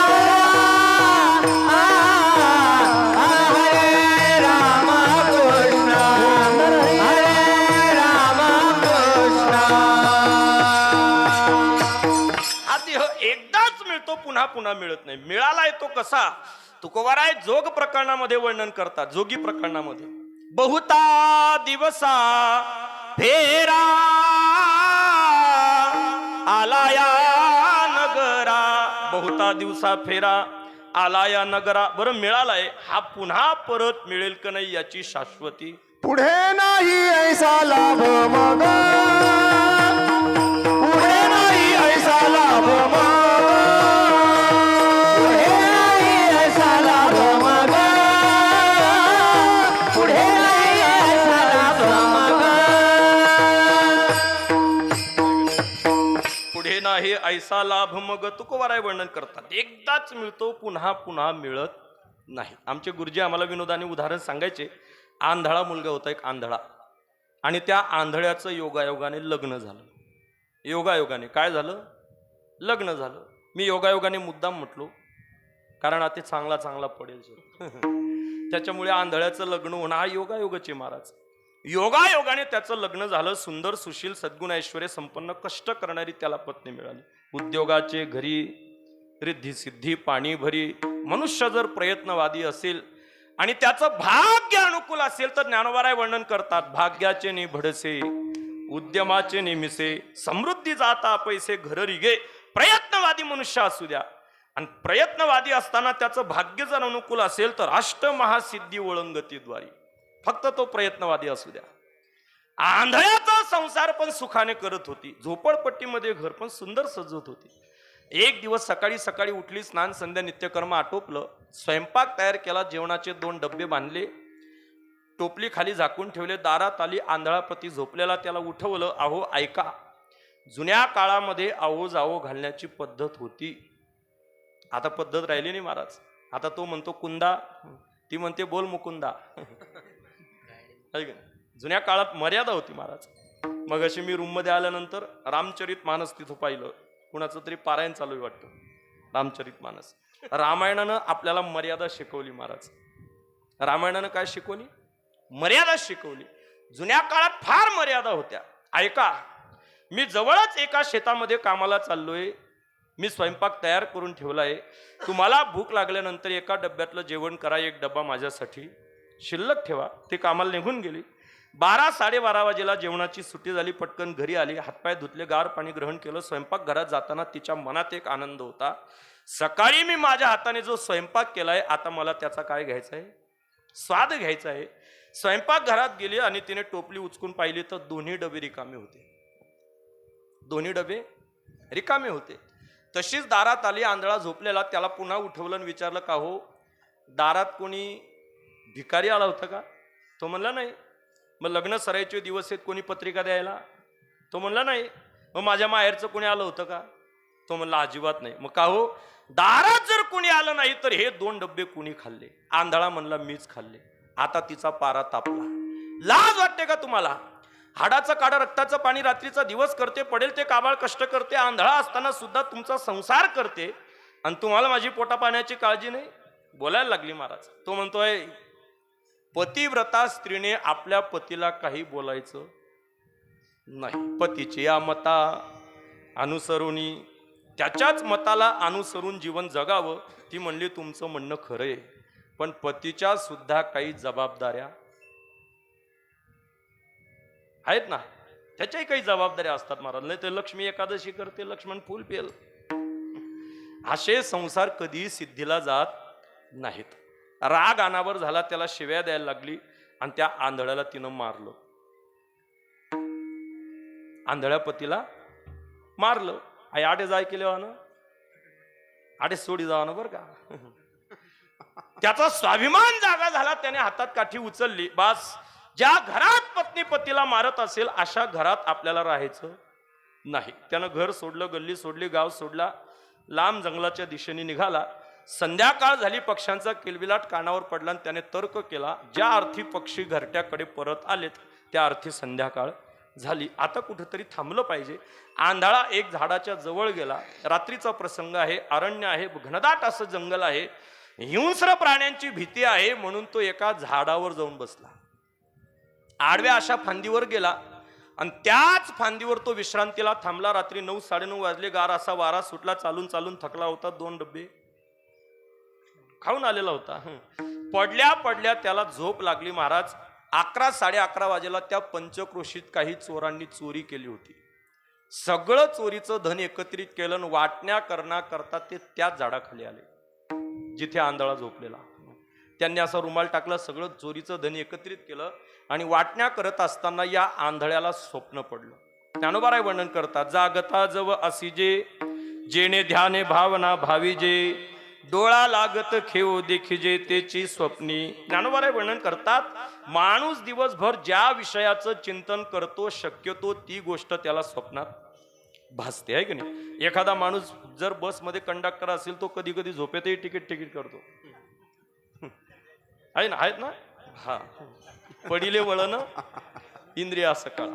हरे राम कृष्ण हरे राम कृष्ण. हा देह एकदाच मिळतो, पुन्हा पुन्हा मिळत नाही. मिळालाय तो कसा? तुकोबाराय जोग प्रकरणामध्ये वर्णन करतात. जोगी प्रकरणामध्ये, बहुता दिवसा फेरा आलाया नगरा. बहुता दिवसा फेरा आलाया नगरा. बरं, मिळालाय, हा पुन्हा परत मिळेल का नाही याची शाश्वती पुढे नाही ऐसा लाभ मग, पुढे नाही ऐसा लाभ मग. पुढे नाही ऐसा लाभ मग. पुढे नाही ऐसा लाभ मग. पुढे नाही ऐसा लाभ मग. तुकोबाराय वर्णन करतात, एकदाच मिळतो, पुन्हा पुन्हा मिळत नाही. आमचे गुरुजी आम्हाला विनोदाने उदाहरण सांगायचे. आंधळा मुलगा होता, एक आंधळा, आणि त्या आंधळ्याचं योगायोगाने लग्न झालं. योगायोगाने काय झालं? लग्न झालं. मी योगायोगाने मुद्दाम म्हटलो कारण आता चांगला चांगला पडेल त्याच्यामुळे आंधळ्याचं लग्न होणं हा योगायोगाचे महाराज. योगायोगाने त्याचं लग्न झालं. सुंदर सुशील सद्गुण ऐश्वर्य संपन्न कष्ट करणारी त्याला पत्नी मिळाली. उद्योगाचे घरी रिद्धी सिद्धी पाणी भरी. मनुष्य जर प्रयत्नवादी असेल आणि त्याचं भाग्य अनुकूल असेल तर ज्ञानोबाराय वर्णन करतात, भाग्याचे नि भडसे उद्यमाचे निमिसे समृद्धी जाता पैसे घर रिगे. प्रयत्नवादी मनुष्य असू द्या, आणि प्रयत्नवादी असताना त्याचं भाग्य जर अनुकूल असेल तर अष्टमहासिद्धी ओळंगतीद्वारी. फक्त तो प्रयत्नवादी असू द्या. आंधळ्याचा संसार पण सुखाने करत होती. झोपडपट्टीमध्ये घर पण सुंदर सजवत होती. एक दिवस सकाळी सकाळी उठली, स्नान संध्या नित्यकर्म आटोपलं, स्वयंपाक तयार केला, जेवणाचे 2 डब्बे बांधले, टोपली खाली झाकून ठेवले. दारात आली, आंधळापती झोपलेला त्याला उठवलं. अहो ऐका, जुन्या काळामध्ये आहो जावो घालण्याची पद्धत होती. आता पद्धत राहिली नाही महाराज. आता तो म्हणतो कुंदा, ती म्हणते बोल मुकुंदा. जुन्या काळात मर्यादा होती महाराज. मग अशी मी रूम मध्ये आल्यानंतर रामचरित मानस तिथं पाहिलं. कुणाचं तरी पारायण चालू आहे वाटतं, रामचरित मानस. रामायणानं आपल्याला मर्यादा शिकवली महाराज. रामायणानं काय शिकवली? मर्यादा शिकवली. जुन्या काळात फार मर्यादा होत्या. ऐका, मी जवळच एका शेतामध्ये कामाला चाललोय. मी स्वयंपाक तयार करून ठेवलाय. तुम्हाला भूक लागल्यानंतर एका डब्यातलं जेवण करा, 1 डब्बा माझ्यासाठी शिल्लक ठेवा. ते कामाला निघून गेली. 12-12:30 वाजेला जेवणाची सुट्टी झाली, पटकन घरी आली, हातपाय धुतले, गार पाणी ग्रहण केलं. स्वयंपाक घरात जाताना तिच्या मनात एक आनंद होता. सकाळी मी माझ्या हाताने जो स्वयंपाक केलाय, आता मला त्याचा काय घ्यायचा आहे, स्वाद घ्यायचा आहे. स्वयंपाक घरात गेली आणि तिने टोपली उचकून पाहिली तर दोन्ही डबे रिकामे होते. दोन्ही डबे रिकामे होते. तशीच दारात आली, आंधळा झोपलेला. त्याला पुन्हा उठवलं आणि विचारलं, का हो, दारात कोणी भिकारी आला होता का? तो म्हणला नाही. मग लग्न सराईचे दिवस आहेत, कोणी पत्रिका द्यायला? तो म्हणला नाही. मग माझ्या माहेरचं कोणी आलं होतं का? तो म्हणला अजिबात नाही. मग का हो, दारात जर कोणी आलं नाही तर हे 2 डब्बे कोणी खाल्ले? आंधळा म्हणला मीच खाल्ले. आता तिचा पारा तापला. लाज वाटते का तुम्हाला? हाडाचं काढा रक्ताचं पाणी रात्रीचा दिवस करते, पडेल ते काबाळ कष्ट करते, आंधळा असताना सुद्धा तुमचा संसार करते आणि तुम्हाला माझी पोटा पाण्याची काळजी नाही? बोलायला लागली महाराज. तो म्हणतोय, पतिव्रता स्त्रीने आपल्या पतीला काही बोलायचं नाही. पतीची या मता अनुसरुनी, त्याच्याच मताला अनुसरून जीवन जगावं. ती म्हणली, तुमचं म्हणणं खरं आहे, पण पतीच्या सुद्धा काही जबाबदाऱ्या आहेत ना, त्याच्याही काही जबाबदाऱ्या असतात महाराज. नाही तर लक्ष्मी एकादशी करते, लक्ष्मण फुल पेल, असे संसार कधी सिद्धीला जात नाहीत. राग अनावर झाला, त्याला शिव्या द्यायला लागली आणि त्या आंधळ्याला तिनं मारलं. आंधळ्या पतीला मारलं. आई आडे जाय केले ना, आडे सोडी जावा ना, बरं का. त्याचा स्वाभिमान जागा झाला. त्याने हातात काठी उचलली. बास, ज्या घरात पत्नी पतीला मारत असेल अशा घरात आपल्याला राहायचं नाही. त्यानं घर सोडलं, गल्ली सोडली, गाव सोडला, लांब जंगलाच्या दिशेने निघाला. संध्याकाळ झाली, पक्ष्यांचा किलबिलाट कानावर पडला आणि त्याने तर्क केला, ज्या अर्थी पक्षी घरट्याकडे परत आलेत त्या अर्थी संध्याकाळ झाली, आता कुठेतरी थांबलं पाहिजे. आंधळा एक झाडाच्या जवळ गेला. रात्रीचा प्रसंग आहे, अरण्य आहे, घनदाट असं जंगल आहे, हिंस्र प्राण्यांची भीती आहे, म्हणून तो एका झाडावर जाऊन बसला. आडव्या अशा फांदीवर गेला आणि त्याच फांदीवर तो विश्रांतीला थांबला. रात्री 9-9:30 वाजले. गार असा वारा सुटला. चालून चालून थकला होता. 2 डबे खाऊन आलेला होता. पडल्या पडल्या त्याला झोप लागली महाराज. 11-11:30 वाजेला त्या पंचक्रोशीत काही चोरांनी चोरी केली होती. सगळं चोरीचं धन एकत्रित केलं. वाटण्या करता ते त्याच झाडाखाली आले जिथे आंधळा झोपलेला. त्यांनी असा रुमाल टाकला, सगळं चोरीचं धन एकत्रित केलं आणि वाटण्या करत असताना या आंधळ्याला स्वप्न पडलं. ज्ञानोबा राय वर्णन करतात, जागता जव असिजे जेणे ध्याने भावना भावीजे, डोळा लागत खेव देखिजे तेची स्वप्नी. ज्ञानोबा राय वर्णन करतात, माणूस दिवसभर ज्या विषयाचं चिंतन करतो शक्यतो ती गोष्ट त्याला स्वप्नात भासते, आहे की नाही. एखादा माणूस जर बसमध्ये कंडक्टर असेल तो कधी कधी झोपेतही तिकीट करतो, आहे ना, आहेत ना. हा, पडिले वळण इंद्रिया सकाळ.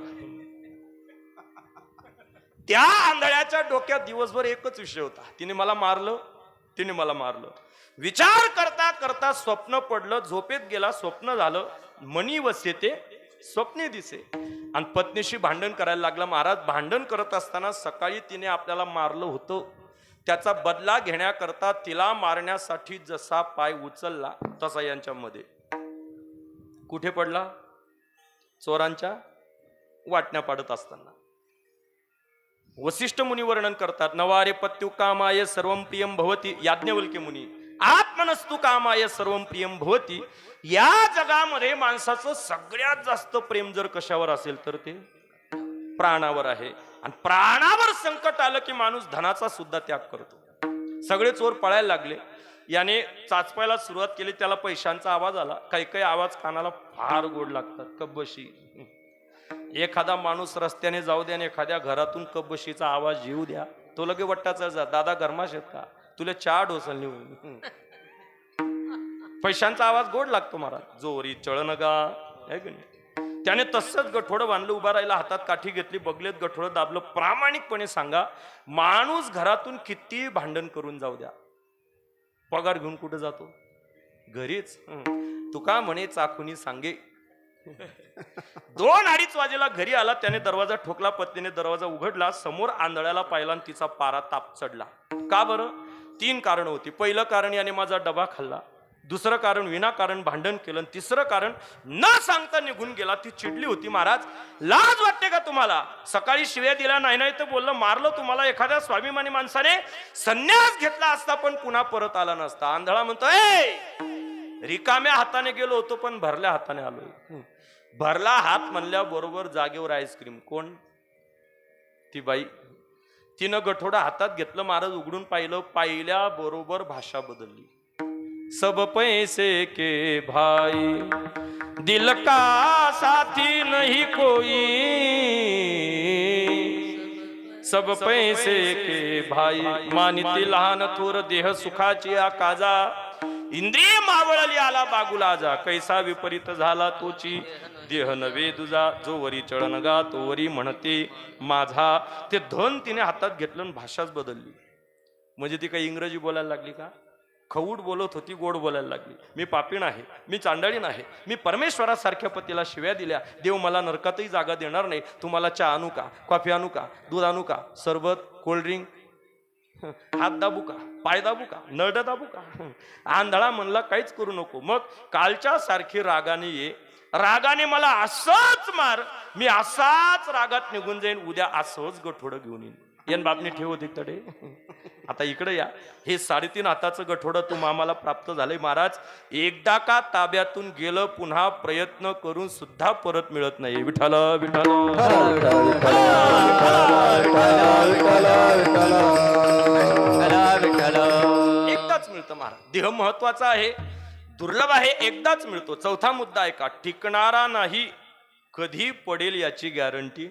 त्या आंधळ्याच्या डोक्यात दिवसभर एकच विषय होता, तिने मला मारलं, तिने मला मारलं. विचार करता करता स्वप्न पडलं. झोपेत गेला, स्वप्न झालं. मनी वसेते स्वप्ने दिसे. आणि पत्नीशी भांडण करायला लागला. महाराज, भांडण करत असताना सकाळी तिने आपल्याला मारलं होतं, त्याचा बदला घेण्याकरता तिला मारण्यासाठी जसा पाय उचलला तसा यांच्यामध्ये कुठे पडला? चोरांच्या वाटण्या पाडत असताना. वसिष्ठ मुनी वर्णन करतात, नवारे पत्यु कामाय सर्वं प्रियं भवती. याज्ञवल्क्य मुनी, आत्मनस्तु कामाय सर्वं प्रियं भवती. या जगामध्ये माणसाचं सगळ्यात जास्त प्रेम जर कशावर असेल तर ते प्राणावर आहे. आणि प्राणावर संकट आलं की माणूस धनाचा सुद्धा त्याग करतो. सगळे चोर पळायला लागले. याने चाचपायला सुरुवात केली. त्याला पैशांचा आवाज आला. काही काही आवाज कानाला फार गोड लागतात. कब्बशी. एखादा माणूस रस्त्याने जाऊ द्या आणि एखाद्या घरातून कब्बशीचा आवाज येऊ द्या, तो लगे वट्टाचा जा, दादा गरमाश आहेत का, तुला चहा ढोसल निवडून. पैशांचा आवाज गोड लागतो महाराज. जोरी चळण गा, आहे की नाही. त्याने तसंच गठोडं बांधलं, उभा राहिला, हातात काठी घेतली, बगलेत गठोडं दाबलं. प्रामाणिकपणे सांगा, माणूस घरातून किती भांडण करून जाऊ द्या, पगार घेऊन कुठे जातो? घरीच. तुका म्हणे चाखुनी सांगे. 2-2:30 वाजेला घरी आला. त्याने दरवाजा ठोकला. पत्नीने दरवाजा उघडला. समोर आंधळ्याला पाहिला आणि तिचा पारा ताप चढला. का बरं? 3 कारण होती. पहिलं कारण, याने माझा डबा खाल्ला. दुसरं कारण विनाकारण भांडण केलं, तिसरं कारण न सांगता निघून गेला. ती चिडली होती. महाराज लाज वाटते का तुम्हाला? सकाळी शिव्या दिल्या, नाही तर बोललं, मारलं तुम्हाला. एखाद्या स्वाभिमानी माणसाने संन्यास घेतला असता पण पुन्हा परत आला नसता. आंधळा म्हणतो, रिकाम्या हाताने गेलो होतो पण भरल्या हाताने आलो. भरला हात म्हणल्याबरोबर जागेवर आईस्क्रीम. कोण? ती बाई. तिनं गठोडा हातात घेतलं. महाराज उघडून पाहिलं. पाहिल्या बरोबर भाषा बदलली. सब पैसे के भाई दिल का साथी नहीं कोई, सब पैसे के भाई मानिती लहान थोर देह सुखाची आकाजा, इंद्रिय मावळली आला बागुला जा, कैसा विपरीत झाला तोची देह नवे दुजा, जो वरी चळणगा तो वरी म्हणते माझा. ते धन तिने हातात घेतलं आणि भाषाच बदलली. म्हणजे ती काही इंग्रजी बोलायला लागली का? खवूट बोलत होती, गोड बोलायला लागली. मी पापीण आहे, मी चांडाळीन आहे, मी परमेश्वरासारख्या पतीला शिव्या दिल्या, देव मला नरकातही जागा देणार नाही. तुम्हाला चहा आणू का, कॉफी आणू का, दूध आणू का, सरबत, कोल्ड्रिंक, हात दाबू का, पाय दाबू का, नरड दाबू का? आंधळा म्हणला काहीच करू नको. मग कालच्या सारखी रागाने ये, रागाने मला असंच मार, मी असाच रागात निघून जाईन. उद्या असंच गठोडं घेऊन येईन. येन बापने ठेव तिकडे. आता इकडे या. हे 3.5 हाताचं गठोडं तुम्हा आम्हाला प्राप्त झालंय. महाराज एकदा का ताब्यातून गेलं पुन्हा प्रयत्न करून सुद्धा परत मिळत नाही. विठ्ठल विठ्ठल एकदाच मिळतं महाराज. देह महत्वाचा आहे, दुर्लभ आहे, एकदाच मिळतो. चौथा मुद्दा आहे का, टिकणारा नाही, कधी पडेल याची गॅरंटी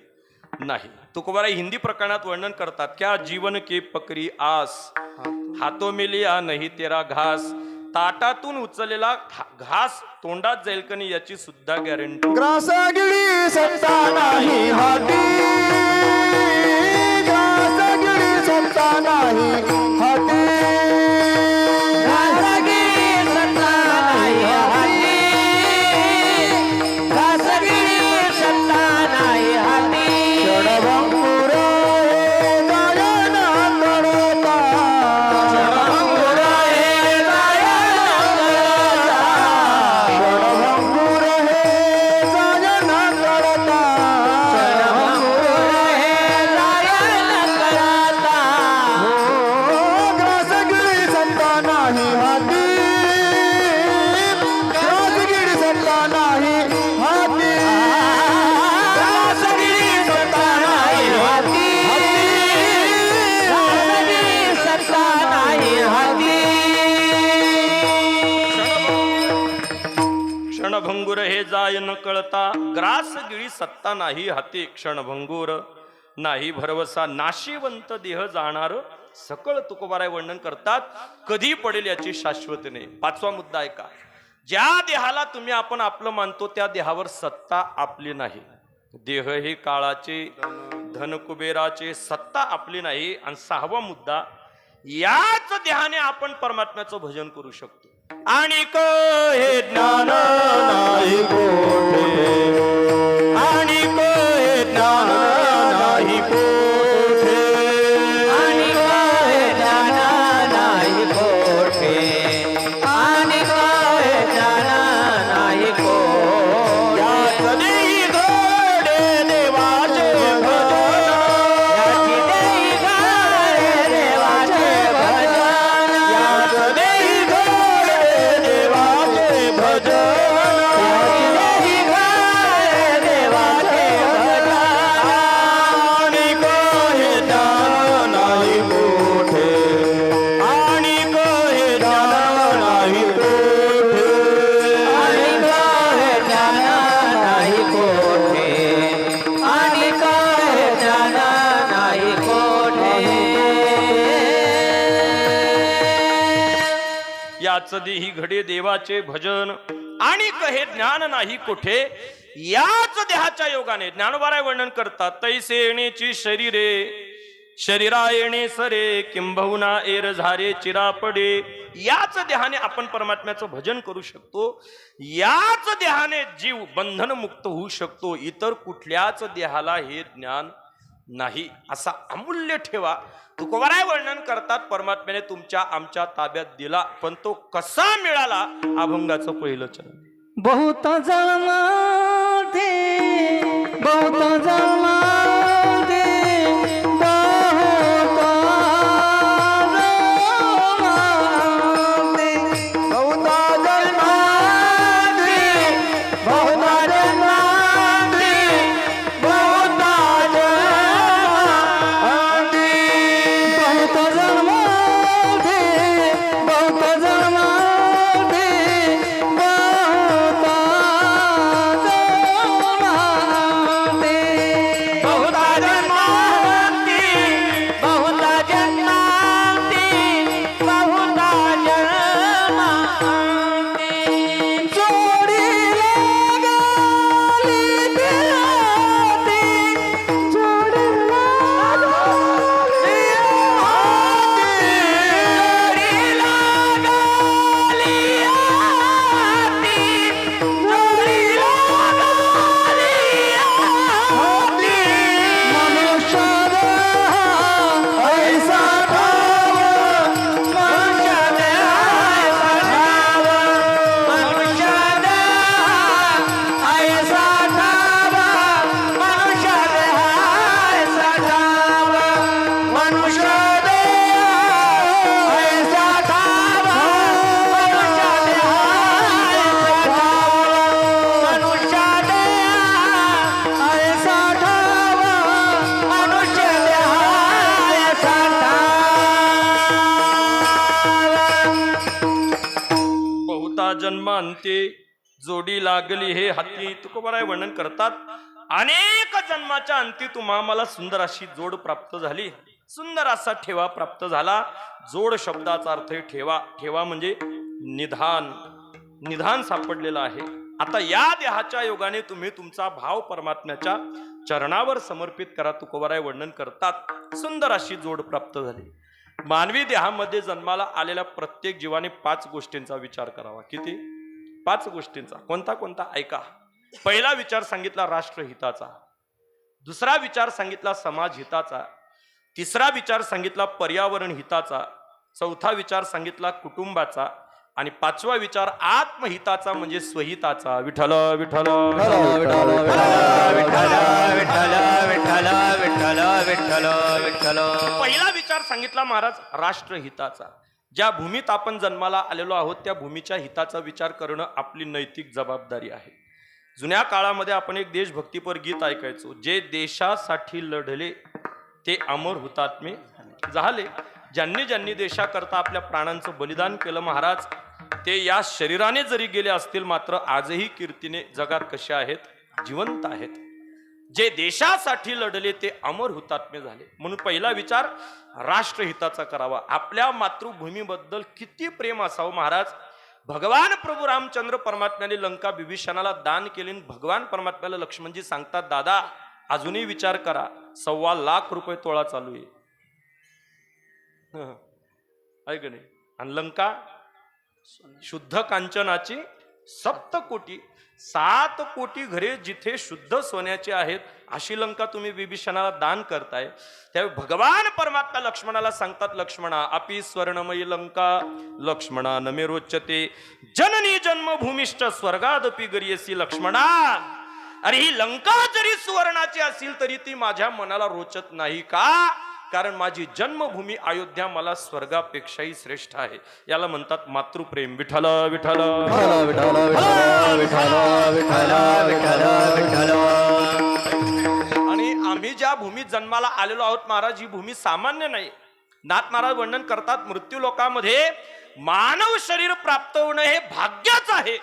नाही. तुकोबाराय हिंदी प्रकरणात वर्णन करतात, क्या जीवन के पकरी आस, हातो में लिया नहीं तेरा घास. ताटातून उचललेला घास तोंडात जाईल का नाही याची सुद्धा गॅरंटी. ग्रासगिरी सत्ता नाही हाती, ग्रासगिरी सत्ता नाही हाती, क्षणभंगुर हे जाय न कळता, ग्रास गिळी सत्ता नाही हाती. क्षणभंगुर नाही भरवसा, नाशिवंत देह जाणार सकळ. तुकोबाराय वर्णन करतात, कधी पडेल याची शाश्वती नाही. 5वा मुद्दा आहे का, ज्या देहाला तुम्ही आपण आपलं मानतो त्या देहावर सत्ता आपली नाही. देह हे काळाचे, धन कुबेराचे, सत्ता आपली नाही. आणि 6वा मुद्दा, याच देहाने आपण परमात्म्याचं भजन करू शकतो. आणि हे ज्ञान नाही कोठे, आणि हे ज्ञान नाही कोठे, आणि हे ज्ञान नाही कोठे, आणि हे ज्ञान नाही कोठे. याच देही घडे देवाचे भजन, याची देही घडे देवाचे भजन, याच देही घडे देवाचे भजन, याची देही घडे देवाचे भजन. आणि हे ज्ञान नाही कोठे, आणि हे ज्ञान नाही कोठे, आणि हे ज्ञान नाही कोठे, आणि हे ज्ञान नाही कोठे. याच देही घडे देवाचे भजन, आणि हे ज्ञान नाही कोठे. याच देहाच्या योगाने ज्ञानोबाराय वर्णन करतात, तैसे येण्याची शरीरे, शरीरा येणे सरे, किंबहुना एर झारे चिरापडे. याच देहाने आपण परमात्म्याचं भजन करू शकतो. याच देहाने जीव बंधन मुक्त होऊ शकतो. इतर कुठल्याच देहाला हे ज्ञान नाही असा अमूल्य ठेवा तुकोबाराय वर्णन करतात. परमात्म्याने तुमच्या आमच्या ताब्यात दिला, पण तो कसा मिळाला? अभंगाचं पहिलं चरण. बहुत जन्माते बहुत जन्माते जन्मांते जोडी लागली हे हाती. तुकोबाराय वर्णन करतात, अनेक जन्माच्या अंती तुम्हा मला सुंदर अशी जोड प्राप्त झाली, सुंदर असा ठेवा प्राप्त झाला. जोड शब्दाचा अर्थ ठेवा. ठेवा म्हणजे निधान, निधान सापडलेलं आहे. आता या देहाच्या योगाने तुम्ही तुमचा भाव परमात्म्याच्या चरणावर समर्पित करा. तुकोबाराय वर्णन करतात, सुंदर अशी जोड प्राप्त झाली. मानवी देहामध्ये जन्माला आलेल्या प्रत्येक जीवाने 5 गोष्टींचा विचार करावा. किती? 5 गोष्टींचा. कोणता कोणता? ऐका. पहिला विचार सांगितला राष्ट्रहिताचा, दुसरा विचार सांगितला समाज हिताचा, तिसरा विचार सांगितला पर्यावरण हिताचा, चौथा विचार सांगितला कुटुंबाचा, आणि 5वा विचार आत्महिताचा म्हणजे स्वहिताचा. विठ्ठल विठ्ठल विठ्ठल विठ्ठल विठ्ठल विठ्ठल विठ्ठल. पहिला विचार सांगितला महाराज राष्ट्रहिताचा. ज्या भूमीत आपण जन्माला आलेलो आहोत त्या भूमीच्या हिताचा विचार करणं आपली नैतिक जबाबदारी आहे. जुन्या काळामध्ये आपण एक देशभक्तीपर गीत ऐकायचो, जे देशासाठी लढले ते अमर हुतात्मे झाले. ज्यांनी ज्यांनी देशाकरता आपल्या प्राणांचं बलिदान केलं महाराज, ते या शरीराने जरी गेले असतील मात्र आजही कीर्तीने जगात कसे आहेत? जिवंत आहेत. जे देशासाठी लढले ते अमर हुतात्मे झाले. म्हणून पहिला विचार राष्ट्रहिताचा करावा. आपल्या मातृभूमीबद्दल किती प्रेम असावं महाराज. भगवान प्रभू रामचंद्र परमात्म्याने लंका विभीषणाला दान केले. भगवान परमात्म्याला लक्ष्मणजी सांगतात, दादा अजूनही विचार करा, 1.25 लाख रुपये तोळा चालू आहे. ऐक नाही. आणि लंका शुद्ध कांचनाची 7 कोटी, 7 कोटी घरे जिथे शुद्ध सोन्याचे आहेत अशी लंका तुम्ही विभीषणाला दान करताय. त्यावेळी भगवान परमात्मा लक्ष्मणाला सांगतात, लक्ष्मणा अपि स्वर्णमयी लंका लक्ष्मणा नमे रोचते जननी जन्मभूमिष्ठ स्वर्गादपि गरियसी लक्ष्मणा. अरे ही लंका जरी सुवर्णाची असेल तरी ती माझ्या मनाला रोचत नाही का? कारण माझी जन्मभूमी अयोध्या मला स्वर्गापेक्षाही श्रेष्ठ आहे. याला म्हणतात मातृप्रेम. विठ्ठल विठ्ठल विठ्ठल विठ्ठल विठ्ठल विठ्ठल विठ्ठल. आणि आम्ही ज्या भूमीत जन्माला आलेलो आहोत महाराज, ही भूमी सामान्य नाही. नाथ महाराज वर्णन करतात, मृत्यू लोकामध्ये मानव शरीर प्राप्त होणं हे भाग्यच आहे,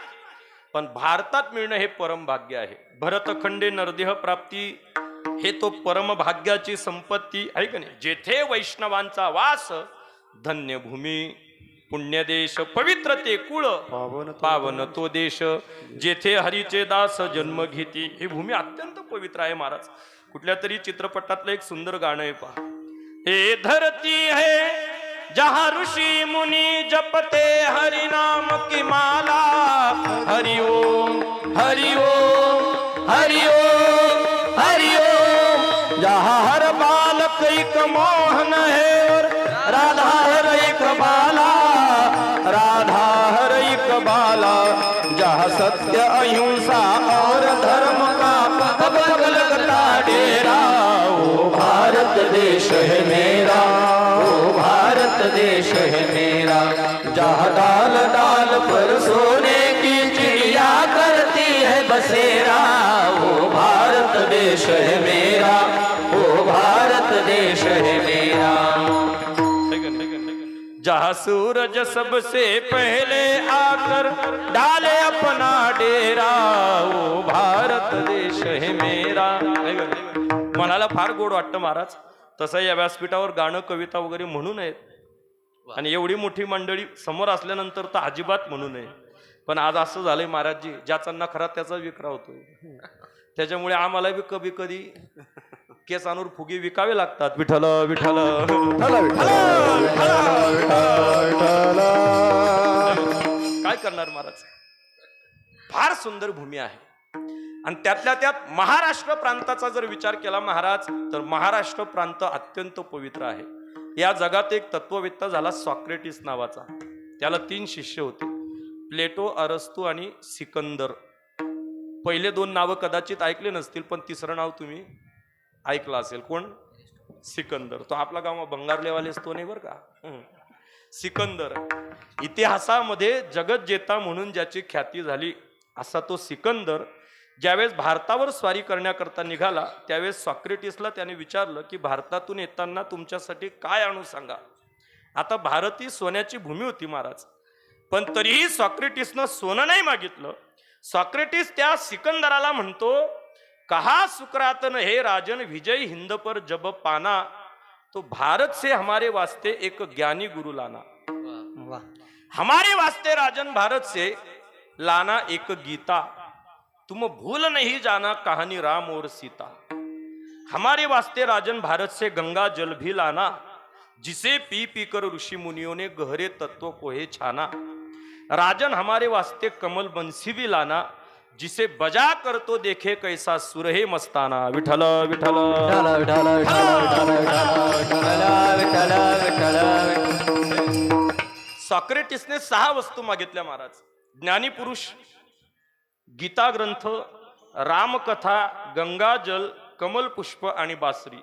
पण भारतात मिळणं हे परम भाग्य आहे. भरतखंडे नरदेह प्राप्ती हे तो परम भाग्याची संपत्ती आहे का नाही. जेथे वैष्णवांचा वास धन्य भूमी पुण्यदेश पवित्र ते कुळ पावन तो देश जेथे हरीचे दास जन्म घेती. ही भूमी अत्यंत पवित्र आहे महाराज. कुठल्या तरी चित्रपटातलं एक सुंदर गाणं आहे पहा. हे धरती है जहाँ ऋषि मुनि जपते हरि नाम की माला. हरि ओम हरि ओम हरि ओम हरि ओम. जहाँ हर बाल कैक मोहन है और राधा हर एक बाला, राधा हर एक बाला, जहाँ सत्य अहिंसा और धर्म का पग लगता डेरा। ओ भारत देश है मेरा, ओ भारत देश है मेरा, जहाँ डाल डाल पर सोने की चिड़िया करती है बसेरा। ओ भारत देश है मेरा, ओ भारत देश है मेरा, जहाँ सूरज सबसे पहले आकर डाले अपना डेरा। ओ भारत देश है मेरा। मनाला फार गोड वाटतं महाराज. तसं या व्यासपीठावर गाणं कविता वगैरे म्हणू नयेत आणि एवढी मोठी मंडळी समोर असल्यानंतर तर अजिबात म्हणू नये. पण आज असं झालंय महाराजजी, ज्याचा नखरा त्याचा विक्रा होतोय. त्याच्यामुळे आम्हाला बी कधी कधी केसांवर फुगे विकावे लागतात. विठ्ठल विठ्ठल काय करणार महाराज. फार सुंदर भूमी आहे आणि त्यातल्या त्यात महाराष्ट्र प्रांताचा जर विचार केला महाराज, तर महाराष्ट्र प्रांत अत्यंत पवित्र आहे. या जगात एक तत्ववेत्ता झाला सॉक्रेटिस नावाचा. त्याला 3 शिष्य होते, प्लेटो, अरस्तू आणि सिकंदर. पहिले 2 नावं कदाचित ऐकले नसतील, पण तिसरं नाव तुम्ही ऐकलं असेल. कोण? सिकंदर. तो आपला गाव बंगारलेवालेच तो नाही बरं का. सिकंदर इतिहासामध्ये जगत जेता म्हणून ज्याची ख्याती झाली असा तो सिकंदर ज्यावेळेस भारतावर स्वारी करण्याकरता निघाला, त्यावेळेस सॉक्रेटिसला त्याने विचारलं की भारतातून येताना तुमच्यासाठी काय आणू सांगा. आता भारत ही सोन्याची भूमी होती महाराज, पण तरीही सॉक्रेटिसनं सोनं नाही मागितलं. सॉक्रेटिस त्या सिकंदराला म्हणतो, कहा सुकरातन हे राजन विजय हिंद पर जब पाना, तो भारत से हमारे वास्ते एक ज्ञानी गुरु लाना. हमारे वास्ते राजन भारत से लाना एक गीता, तुम भूल नहीं जाना कहानी राम और सीता. हमारे वास्ते राजन भारत से गंगा जल भी लाना, जिसे पी पी कर ऋषि मुनियों ने गहरे तत्व को हे छाना. राजन हमारे वास्ते कमल बंसी भी लाना, जिसे बजा कर तो देखे कैसा सुर है मस्ताना. विठल विठल सॉक्रेटिसने 6 वस्तू मागितल्या महाराज. ज्ञानीपुरुष, गीता ग्रंथ, रामकथा, गंगाजल, कमल पुष्प आणि बासरी.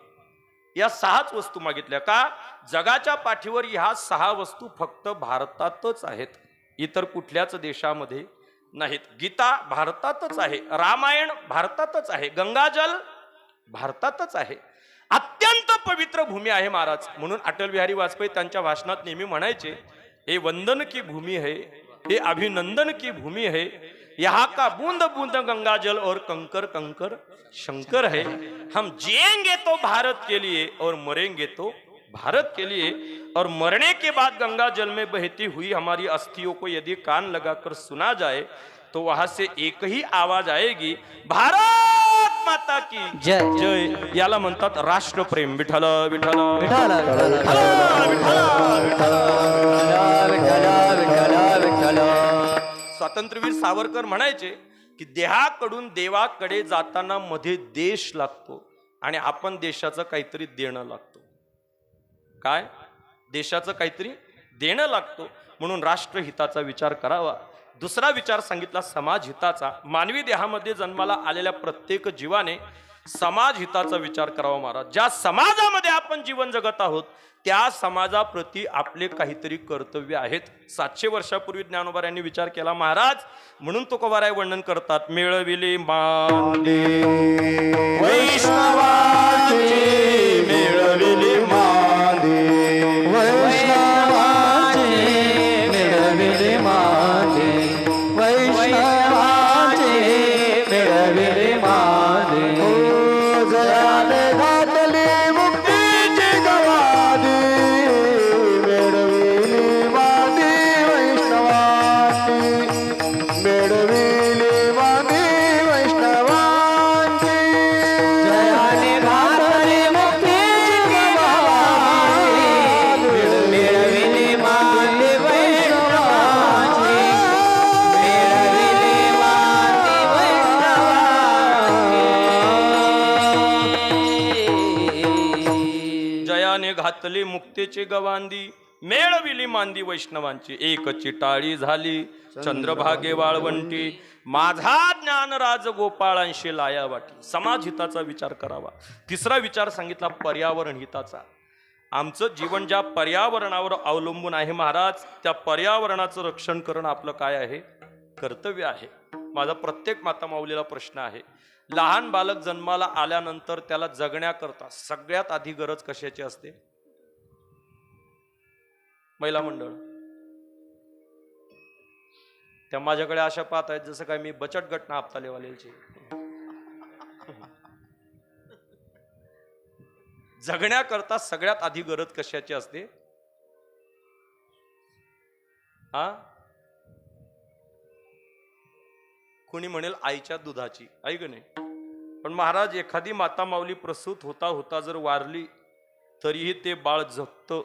या 6च वस्तू मागितल्या. का? जगाच्या पाठीवर ह्या 6 वस्तू फक्त भारतातच आहेत, इतर कुठल्याच देशामध्ये नाहीत. गीता भारतातच आहे, रामायण भारतातच आहे, गंगाजल भारतातच आहे. अत्यंत पवित्र भूमी आहे महाराज. म्हणून अटल बिहारी वाजपेयी त्यांच्या भाषणात नेहमी म्हणायचे, हे वंदन की भूमी है, हे अभिनंदन की भूमी है, यहाँ का बूंद बूंद गंगाजल और कंकर कंकर शंकर है. हम जिएंगे तो भारत के लिए और मरेंगे तो भारत के लिए, और मरने के बाद गंगा जल में बहती हुई हमारी अस्थियों को यदि कान लगाकर सुना जाए तो वहां से एक ही आवाज आएगी, भारत माता की जय. जय. याला म्हणतात राष्ट्रप्रेम. विठ्ठल विठ्ठल विठ्ठल विठ्ठल विठ्ठल. स्वातंत्र्यवीर सावरकर म्हणायचे की देहाकडून देवाकडे जाताना मध्ये देश लागतो आणि आपण देशाचं काहीतरी देणं लागतो. काय? देशाचं काहीतरी देणं लागतो. म्हणून राष्ट्रहिताचा विचार करावा. दुसरा विचार सांगितला समाज हिताचा. मानवी देहामध्ये जन्माला आलेल्या प्रत्येक जीवाने समाज हिताचा विचार करावा महाराज. ज्या समाजामध्ये आपण जीवन जगत आहोत त्या समाजाप्रती आपले काहीतरी कर्तव्य आहेत. 700 वर्षापूर्वी ज्ञानोबा यांनी विचार केला महाराज. म्हणून तुकोबाराय वर्णन करतात, मिळविले मांदे वैष्णवाची, मिळविले मांदे वैष्णवाचे मिळविले मांदे, वैष्णवाचे मिळविले मांदे. जयाने घातली मुक्तीची गवादी, मिळविली मांदी वैष्णवाची, मिळविली मांदी वैष्णवाची. जयाने घातली मुक्ती जयाने घातली मुक्तीची गवांदी, मेळविली मांदी वैष्णवांची, एकची टाळी झाली चंद्रभागे वाळवंटी, माझा ज्ञान राज गोपाळांशी लाया वाटी. समाज हिताचा विचार करावा. तिसरा विचार सांगितला पर्यावरण हिताचा. आमचं जीवन ज्या पर्यावरणावर अवलंबून आहे महाराज, त्या पर्यावरणाचं रक्षण करणं आपलं काय आहे, कर्तव्य आहे. माझा प्रत्येक माता माऊलीला प्रश्न आहे, लहान बालक जन्माला आल्यानंतर त्याला जगण्याकरता सगळ्यात आधी गरज कशाची असते? महिला मंडळ. त्या माझ्याकडे अशा पाहत आहेत जसं काय मी बचत गट ना हप्ता लेवालेची. जगण्याकरता सगळ्यात आधी गरज कशाची असते? हा, कोणी म्हणेल आईच्या दुधाची, ऐक नाही. पण महाराज, एखादी माता माऊली प्रसूत होता होता जर वारली तरीही ते बाळ जगतं,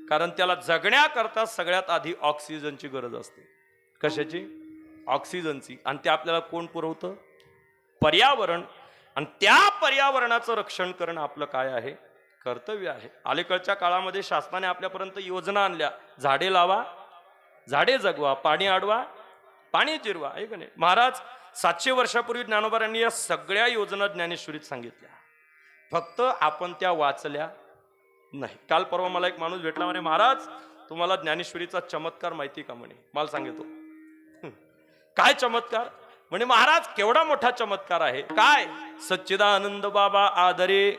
कारण त्याला जगण्याकरता सगळ्यात आधी ऑक्सिजनची गरज असते. कशाची? ऑक्सिजनची. आणि ते आपल्याला कोण पुरवतं? पर्यावरण. आणि त्या पर्यावरणाचं रक्षण करणं आपलं काय आहे, कर्तव्य आहे. अलीकडच्या काळामध्ये शासनाने आपल्यापर्यंत योजना आणल्या, झाडे लावा, झाडे जगवा, पाणी अडवा, पाणी जिरवा, आहे का नाही. महाराज, 700 वर्षापूर्वी ज्ञानोबांनी या सगळ्या योजना ज्ञानेश्वरीत सांगितल्या, फक्त आपण त्या वाचल्या नाही. काल परवा मला एक माणूस भेटला, म्हणे महाराज तुम्हाला ज्ञानेश्वरीचा चमत्कार माहिती का? म्हणे मला सांगतो. काय चमत्कार? म्हणे महाराज केवढा मोठा चमत्कार आहे. काय? सच्चिदानंद बाबा आदरे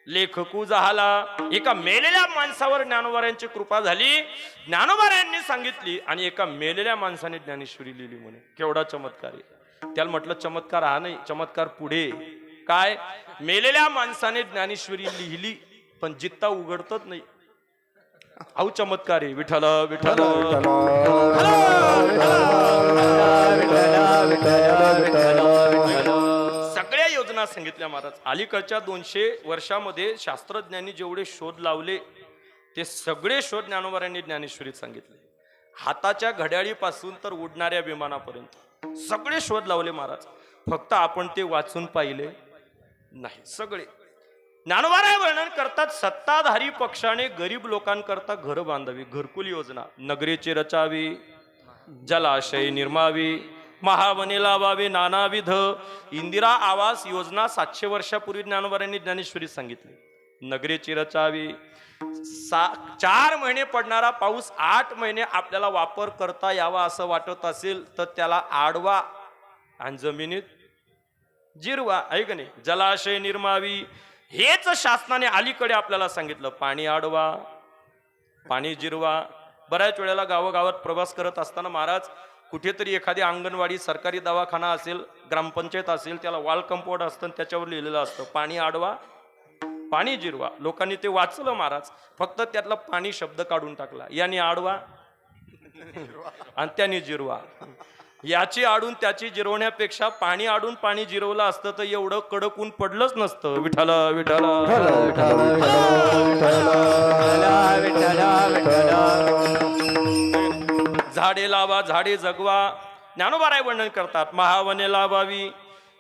लेखकू झाला, एका मेलेल्या माणसावर ज्ञानोबारायांची कृपा झाली, ज्ञानोबारायांनी सांगितली आणि एका मेलेल्या माणसाने ज्ञानेश्वरी लिहिली. म्हणे केवढा चमत्कार आहे. त्याला म्हटलं चमत्कार हा नाही, चमत्कार पुढे. काय? मेलेल्या माणसाने ज्ञानेश्वरी लिहिली पण जित्ता उघडतच नाही. अहो चमत्कार आहे. विठ्ठल विठ्ठल सगळ्या योजना सांगितल्या महाराज. अलीकडच्या 200 वर्षामध्ये शास्त्रज्ञांनी जेवढे शोध लावले ते सगळे शोध ज्ञानोबारायांनी ज्ञानेश्वरीत सांगितले. हाताच्या घड्याळीपासून तर उडणाऱ्या विमानापर्यंत सगळे शोध लावले महाराज. फक्त आपण ते वाचून पाहिले नाही. सगळे ज्ञानोबाराय वर्णन करतात, सत्ताधारी पक्षाने गरीब लोकांकरता घर बांधावी, घरकुल योजना, नगरीचे रचावी, जलाशय निर्मावी, महावने लावावे नानाविध. इंदिरा आवास योजना 700 वर्षापूर्वी ज्ञानोबारायांनी ज्ञानेश्वरीत सांगितली. नगरीची रचावी. 4 महिने पडणारा पाऊस 8 महिने आपल्याला वापर करता यावा असं वाटत असेल तर त्याला आडवा आणि जमिनीत जिरवा, आहे का नाही. जलाशय निर्मावी, हेच शासनाने अलीकडे आपल्याला सांगितलं. पाणी अडवा, पाणी जिरवा. बऱ्याच वेळेला गावोगावात प्रवास करत असताना महाराज कुठेतरी एखादी अंगणवाडी, सरकारी दवाखाना असेल, ग्रामपंचायत असेल, त्याला वॉल कंपाऊंड असतं, त्याच्यावर लिहिलेलं असतं पाणी अडवा, पाणी जिरवा. लोकांनी ते वाचलं महाराज, फक्त त्यातला पाणी शब्द काढून टाकला. याने अडवा आणि त्याने जिरवा. याची आडून त्याची जिरवण्यापेक्षा पाणी आडून पाणी जिरवलं असतं तर एवढं कडक ऊन पडलंच नसतं. विठ्ठल विठ्ठल झाडे लावा, झाडे जगवा. ज्ञानोबाराय वर्णन करतात, महावने लावावी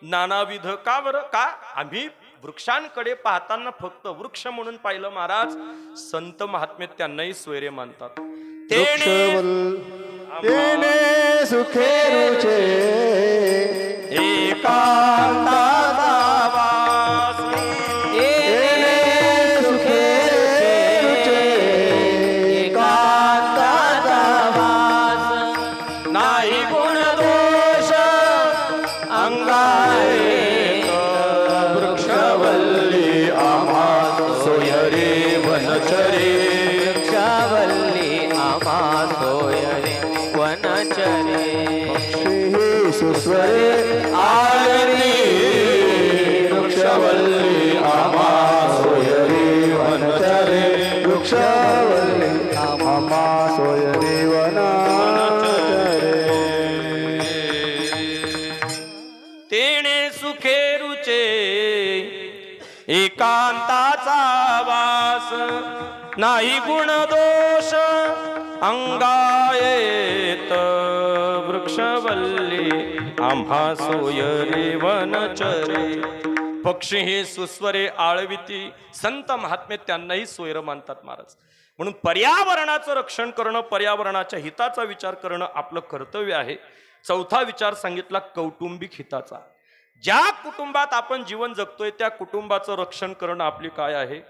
नानाविध. का बरं? का आम्ही वृक्षांकडे पाहताना फक्त वृक्ष म्हणून पाहिलं महाराज. संत महात्मे त्यांनाही स्वैरे मानतात. तेने सुखे रुचे एकांताचा वास, तेने सुखे रुचे एकांताचा वास. नाही गुण दोष अंगाए वृक्षवल्ली आम्हा सोयरे वनचरे. वृक्षवल्ली आम्हा सोयरे वनचरे. सुस्वरे आरती वृक्षवल्ली आम्हा सोयरे वनचरे. वृक्षवल्ली आम्हा सोयरे वनचरे. तेने सुखे रुचे एकांताचा वास. नाही गुण दोष अंगायेत वृक्षवल्ली आम्हा सोयरे वनचरे. पक्षी हे सुस्वरे आळविती, संत महात्मे त्यांनाही सोयर मानतात महाराज. म्हणून पर्यावरणाचं रक्षण करणं, पर्यावरणाच्या हिताचा विचार करणं आपलं कर्तव्य आहे. चौथा विचार सांगितला कौटुंबिक हिताचा. ज्या कुटुंबात आपण जीवन जगतोय त्या कुटुंबाचं रक्षण करणं आपली काय आहे,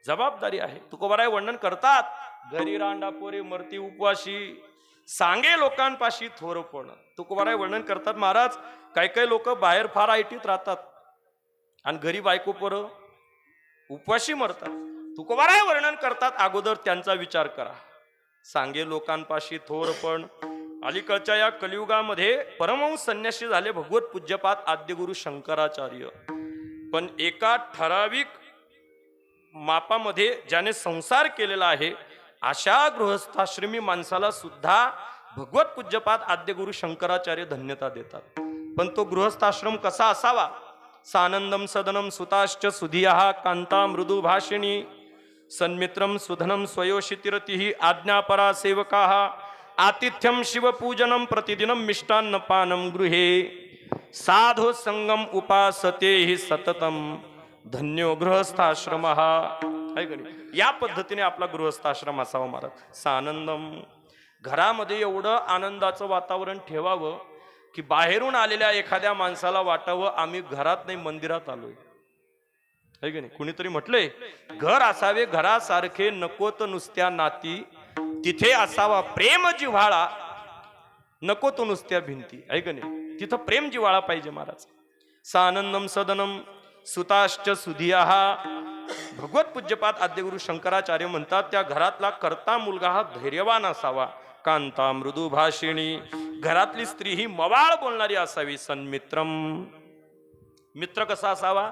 जबाबदारी आहे. तुकोबाराय वर्णन करतात, घरी रांडा पोरे मरती उपवाशी, सांगे लोकांपाशी थोरपण. तुकोबाराय वर्णन करतात महाराज, काही लोक बाहेर फार ऐटीत राहतात आणि घरी बायको पोरं उपवाशी मरतात. तुकोबाराय वर्णन करतात, अगोदर त्यांचा विचार करा. सांगे लोकांपाशी थोरपण. अलीकडच्या या कलियुगामध्ये परमहंस संन्यासी झाले भगवत पूज्यपाद आद्यगुरु शंकराचार्य. पण एका ठराविक मापामध्ये ज्याने संसार केलेला आहे अशा गृहस्थाश्रमी माणसाला सुद्धा भगवत पूज्यपाद आद्यगुरु शंकराचार्य धन्यता देतात. पण तो गृहस्थाश्रम कसा असावा? सानंदम सदनम सुताश्च सुधिया कांता मृदु भाषिणी सन्मित्रम सुधनम स्वयोषितिरतिः आज्ञापरा सेवकाः आतिथ्यम शिवपूजनम प्रतिदिनम मिष्टान्नपानम गृहे साधो संगम उपासते हि सततम धन्यो गृहस्थाश्रम. या पद्धतीने आपला गृहस्थाश्रम असावा महाराज. सानंदम, घरामध्ये एवढं आनंदाचं वातावरण ठेवावं की बाहेरून आलेल्या एखाद्या माणसाला वाटावं आम्ही घरात नाही मंदिरात आलोय. है की नाही? कुणीतरी म्हटलंय, घर असावे घरासारखे नकोत नुसत्या नाती, तिथे असावा प्रेम जिव्हाळा नको तो नुसत्या भिंती. है की नाही? तिथं प्रेम जिव्हाळा पाहिजे महाराज. सानंदम सदनम सुताश्च सुधिया. भगवत पूज्यपाद आद्यगुरु शंकराचार्य म्हणतात, त्या घरातला करता मुलगा हा धैर्यवान असावा. कांता मृदू भाषिणी, घरातली स्त्री ही मवाळ बोलणारी असावी. सन्मित्रम, मित्र कसा असावा?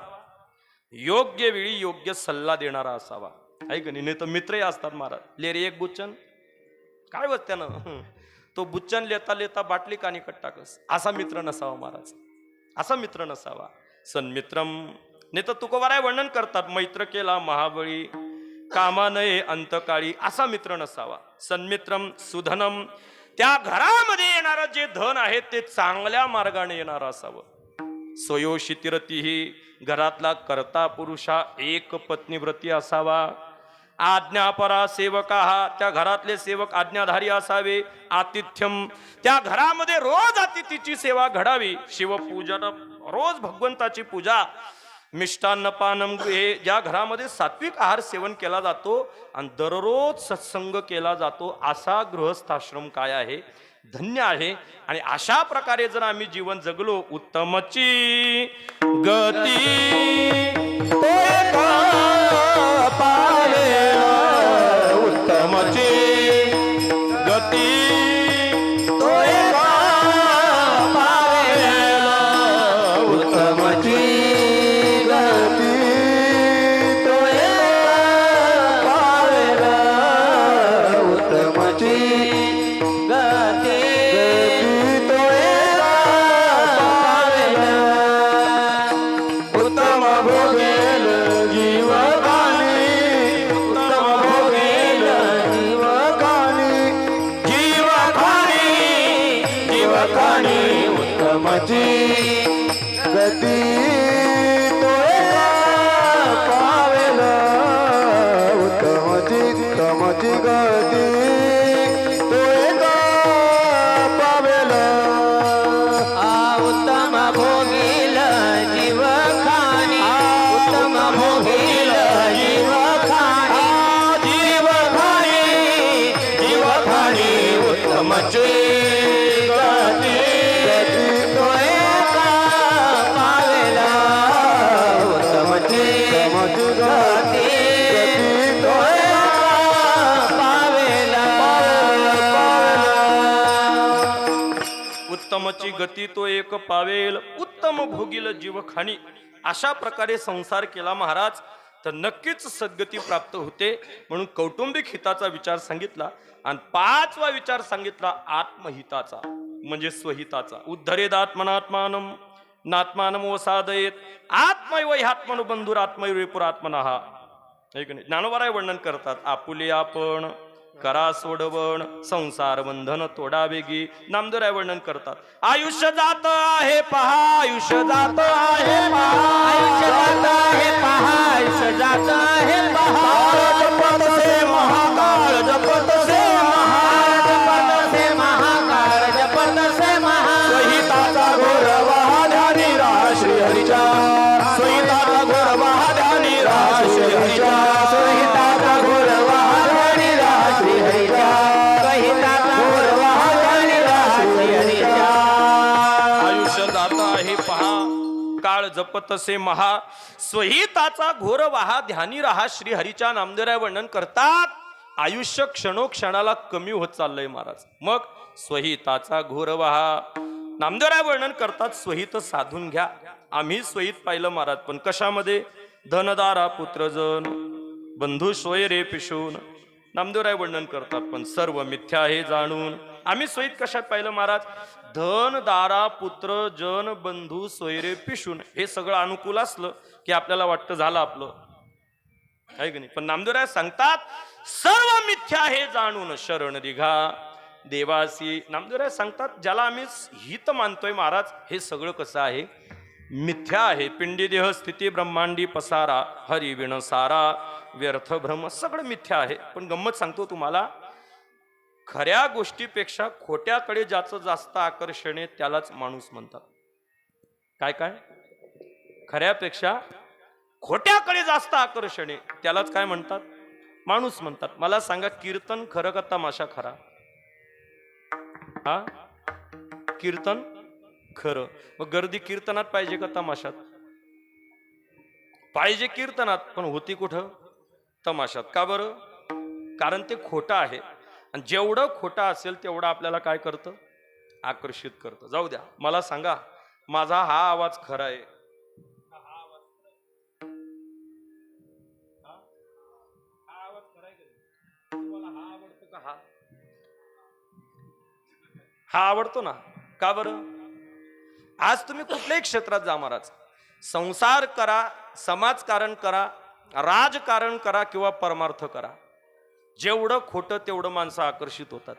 योग्य वेळी योग्य सल्ला देणारा असावा. ऐक नाही तर मित्रही असतात महाराज. ले रे एक बुच्चन, काय होत त्यानं, तो बुच्चन लेता लेता बाटली कानी कट टाकस. असा मित्र नसावा महाराज, असा मित्र नसावा. सन्मित्रम. नाही तर तुकोबाराय वर्णन करतात, मैत्र केला महाबळी कामा नये अंतकाळी, असा मित्र नसावा. सन्मित्रम सुधनम, त्या घरामध्ये येणारं जे धन आहे ते चांगल्या मार्गाने येणारं असावं. स्वयोषितिरतिः, घरातला कर्ता पुरुष हा एक पत्नीव्रती असावा. आज्ञापरा सेवका, त्या घरातले सेवक आज्ञाधारी असावे. आतिथ्यम, त्या घरामध्ये रोज अतिथीची सेवा घडावी. शिवपूजन, रोज भगवंताची पूजा. मिष्टान्नपानम गृहे, ज्या घरामध्ये सात्विक आहार सेवन केला जातो आणि दररोज सत्संग केला जातो असा गृहस्थाश्रम काय आहे, धन्य आहे. आणि अशा प्रकारे जर आम्ही जीवन जगलो, उत्तमची गती उत्तमची गती उत्तमची गती पावेल. उत्तमची उत्तमची गती पावेल. उत्तम भोगील जीव खाणी, उत्तम भोगील जीव खाणी, जीव खाणी, जीव खाणी उत्तमची उत्तमची गती तो एक पावेल. उत्तम भोगील जीव खाणी. अशा प्रकारे संसार केला महाराज तर नक्कीच सद्गती प्राप्त होते. म्हणून कौटुंबिक हिताचा विचार सांगितला. आणि पाचवा विचार सांगितला आत्महिताचा, म्हणजे स्वहिताचा. उद्धरेद आत्मनात्मानम नात्मानम वसादयेत आत्मैव ह्यात्मनो बंधुर आत्मैव पुरात्मनः. ज्ञानोबाराय वर्णन करतात, आपुले आपण करा सोडवण संसार बंधन तोडा वेगी नामदेवराय वर्णन करतात. आयुष्य जात आहे पहा, आयुष्य जात आहे पहा, आयुष्य जात आहे पहा, आयुष्य जात आहे पहा. जपत से महाकाळ, जपत से जपत से महाकाळ, जपत से महाकाळ. संहिताचा घोर वाहा ध्यानी राहा श्री हरीच्या, संहिताचा घोर वाहा ध्यानी राहा श्री हरीच्या, संहिताचा घोर वाहा ध्यानी राहा श्री हरीच्या, संहिताचा घोर वाहा ध्यानी राहा श्री हरीच्या. आयुष्य जात आहे पहा, काळ जपत से महा, स्वहिताचा घोर वाहा ध्यानी राहा श्री हरीच्या. नामदेवराय वर्णन करतात आयुष्य क्षणोक्षणाला कमी होत चाललंय महाराज. मग स्वहिताचा घोर वाहा, नामदेवराय वर्णन करतात स्वहित साधून घ्या. आम्ही स्वहित पाहिलं महाराज, पण कशामध्ये? धनदारा पुत्रजन बंधू सोय रे पिशून. नामदेवराय वर्णन करतात पण सर्व मिथ्या हे जाणून. आम्ही स्वहित कशात पाहिलं महाराज? धन दारा पुत्र जन बंधू सोयरे पिशून. हे सगळं अनुकूल असलं की आपल्याला वाटतं झालं आपलं, आहे की नाही? पण नामदेवराय सांगतात सर्व मिथ्या हे जाणून शरण निघा देवासी. नामदेवराय सांगतात ज्याला आम्ही हित मानतोय महाराज, हे सगळं कसं आहे? मिथ्या आहे. पिंडी देह स्थिती ब्रह्मांडी पसारा, हरी विण सारा व्यर्थ भ्रम, सगळं मिथ्या आहे. पण गंमत सांगतो तुम्हाला, खऱ्या गोष्टीपेक्षा खोट्याकडे ज्याचं जास्त आकर्षण आहे त्यालाच माणूस म्हणतात. काय काय? खऱ्यापेक्षा खोट्याकडे जास्त आकर्षण आहे त्यालाच काय म्हणतात? माणूस म्हणतात. मला सांगा, कीर्तन खरं का तमाशा खरा? हा, कीर्तन खरं. मग गर्दी कीर्तनात पाहिजे का तमाशात? पाहिजे कीर्तनात, पण होती कुठं? तमाशात. का बरं? कारण ते खोटं आहे. आणि जेवढं खोटं असेल तेवढं आपल्याला काय करतं? आकर्षित करतं. जाऊ द्या, मला सांगा, माझा हा आवाज खरा आहे? हा आवडतो ना? का बरं? आज तुम्ही कुठल्याही क्षेत्रात जा महाराज, संसार करा, समाजकारण करा, राजकारण करा किंवा परमार्थ करा, जेवढं खोटं तेवढं माणसं आकर्षित होतात.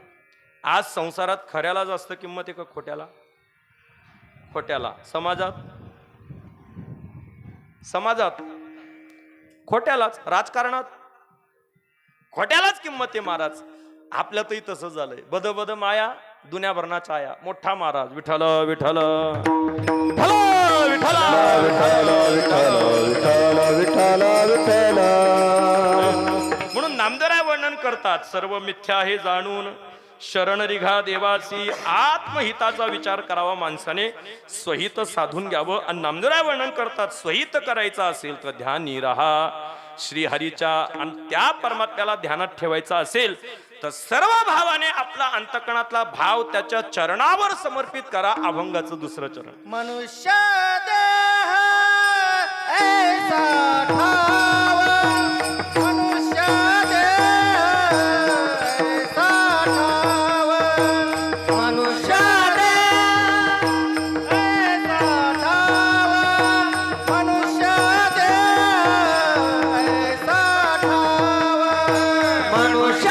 आज संसारात खऱ्याला जास्त किंमत आहे का खोट्याला? खोट्याला. समाजात खोट्यालाच. राजकारणात खोट्यालाच किंमत आहे महाराज. आपल्यातही तसं झालंय. बद बद माया दुनिया भरणा छाया. मोठा महाराज विठ्ठल विठ्ठल विठ्ठल विठ्ठल विठ्ठल विठ्ठल विठ्ठल. म्हणून नामदेवराय वर्णन करतात सर्व मिथ्या हे जाणून शरण निघा देवासी. आत्महिताचा विचार करावा माणसाने, स्वहित साधून घ्यावं. आणि नामदेवराय वर्णन करतात स्वहित करायचं असेल तर ध्यानी राहा श्रीहरीच्या. आणि त्या परमात्म्याला ध्यानात ठेवायचा असेल तर सर्व भावाने आपला अंतकणातला भाव त्याच्या चरणावर समर्पित करा. अभंगाचं दुसरं चरण. मनुष्य देह ऐसा ठावा, मनुष्य देह ऐसा ठावा, मनुष्य देह ऐसा ठावा, मनुष्य देह ऐसा ठावा, मनुष्य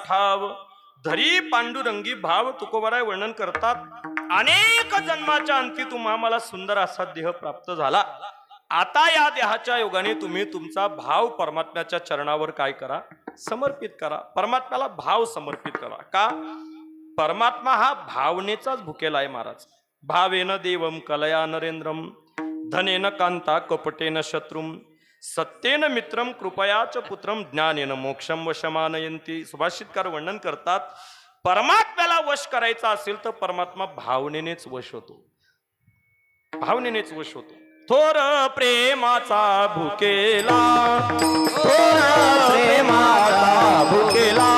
ठाव धरी पांडुरंगी भाव तुकोबराय वर्णन करतात. अनेक जन्माच्या अंती तुम्हा मला सुंदर असा देह प्राप्त झाला. आता या देहाच्या योगाने तुम्ही तुमचा भाव परमात्म्याच्या चरणावर काय करा, समर्पित करा. परमात्म्याला भाव समर्पित करा. का? परमात्मा हा भावनेचाच भुकेला आहे महाराज. भावेन देवम कलया नरेंद्रम धनेन कांता कपटेन शत्रुम सत्येन मित्रम कृपयाच पुत्रम ज्ञानेन मोक्षम वशमानयंती. सुभाषितकार वर्णन करतात, परमात्म्याला वश करायचा असेल तर परमात्मा भावनेनेच वश होतो, भावनेनेच वश होतो. थोर प्रेमाचा भुकेला, थोर प्रेमाचा भुकेला,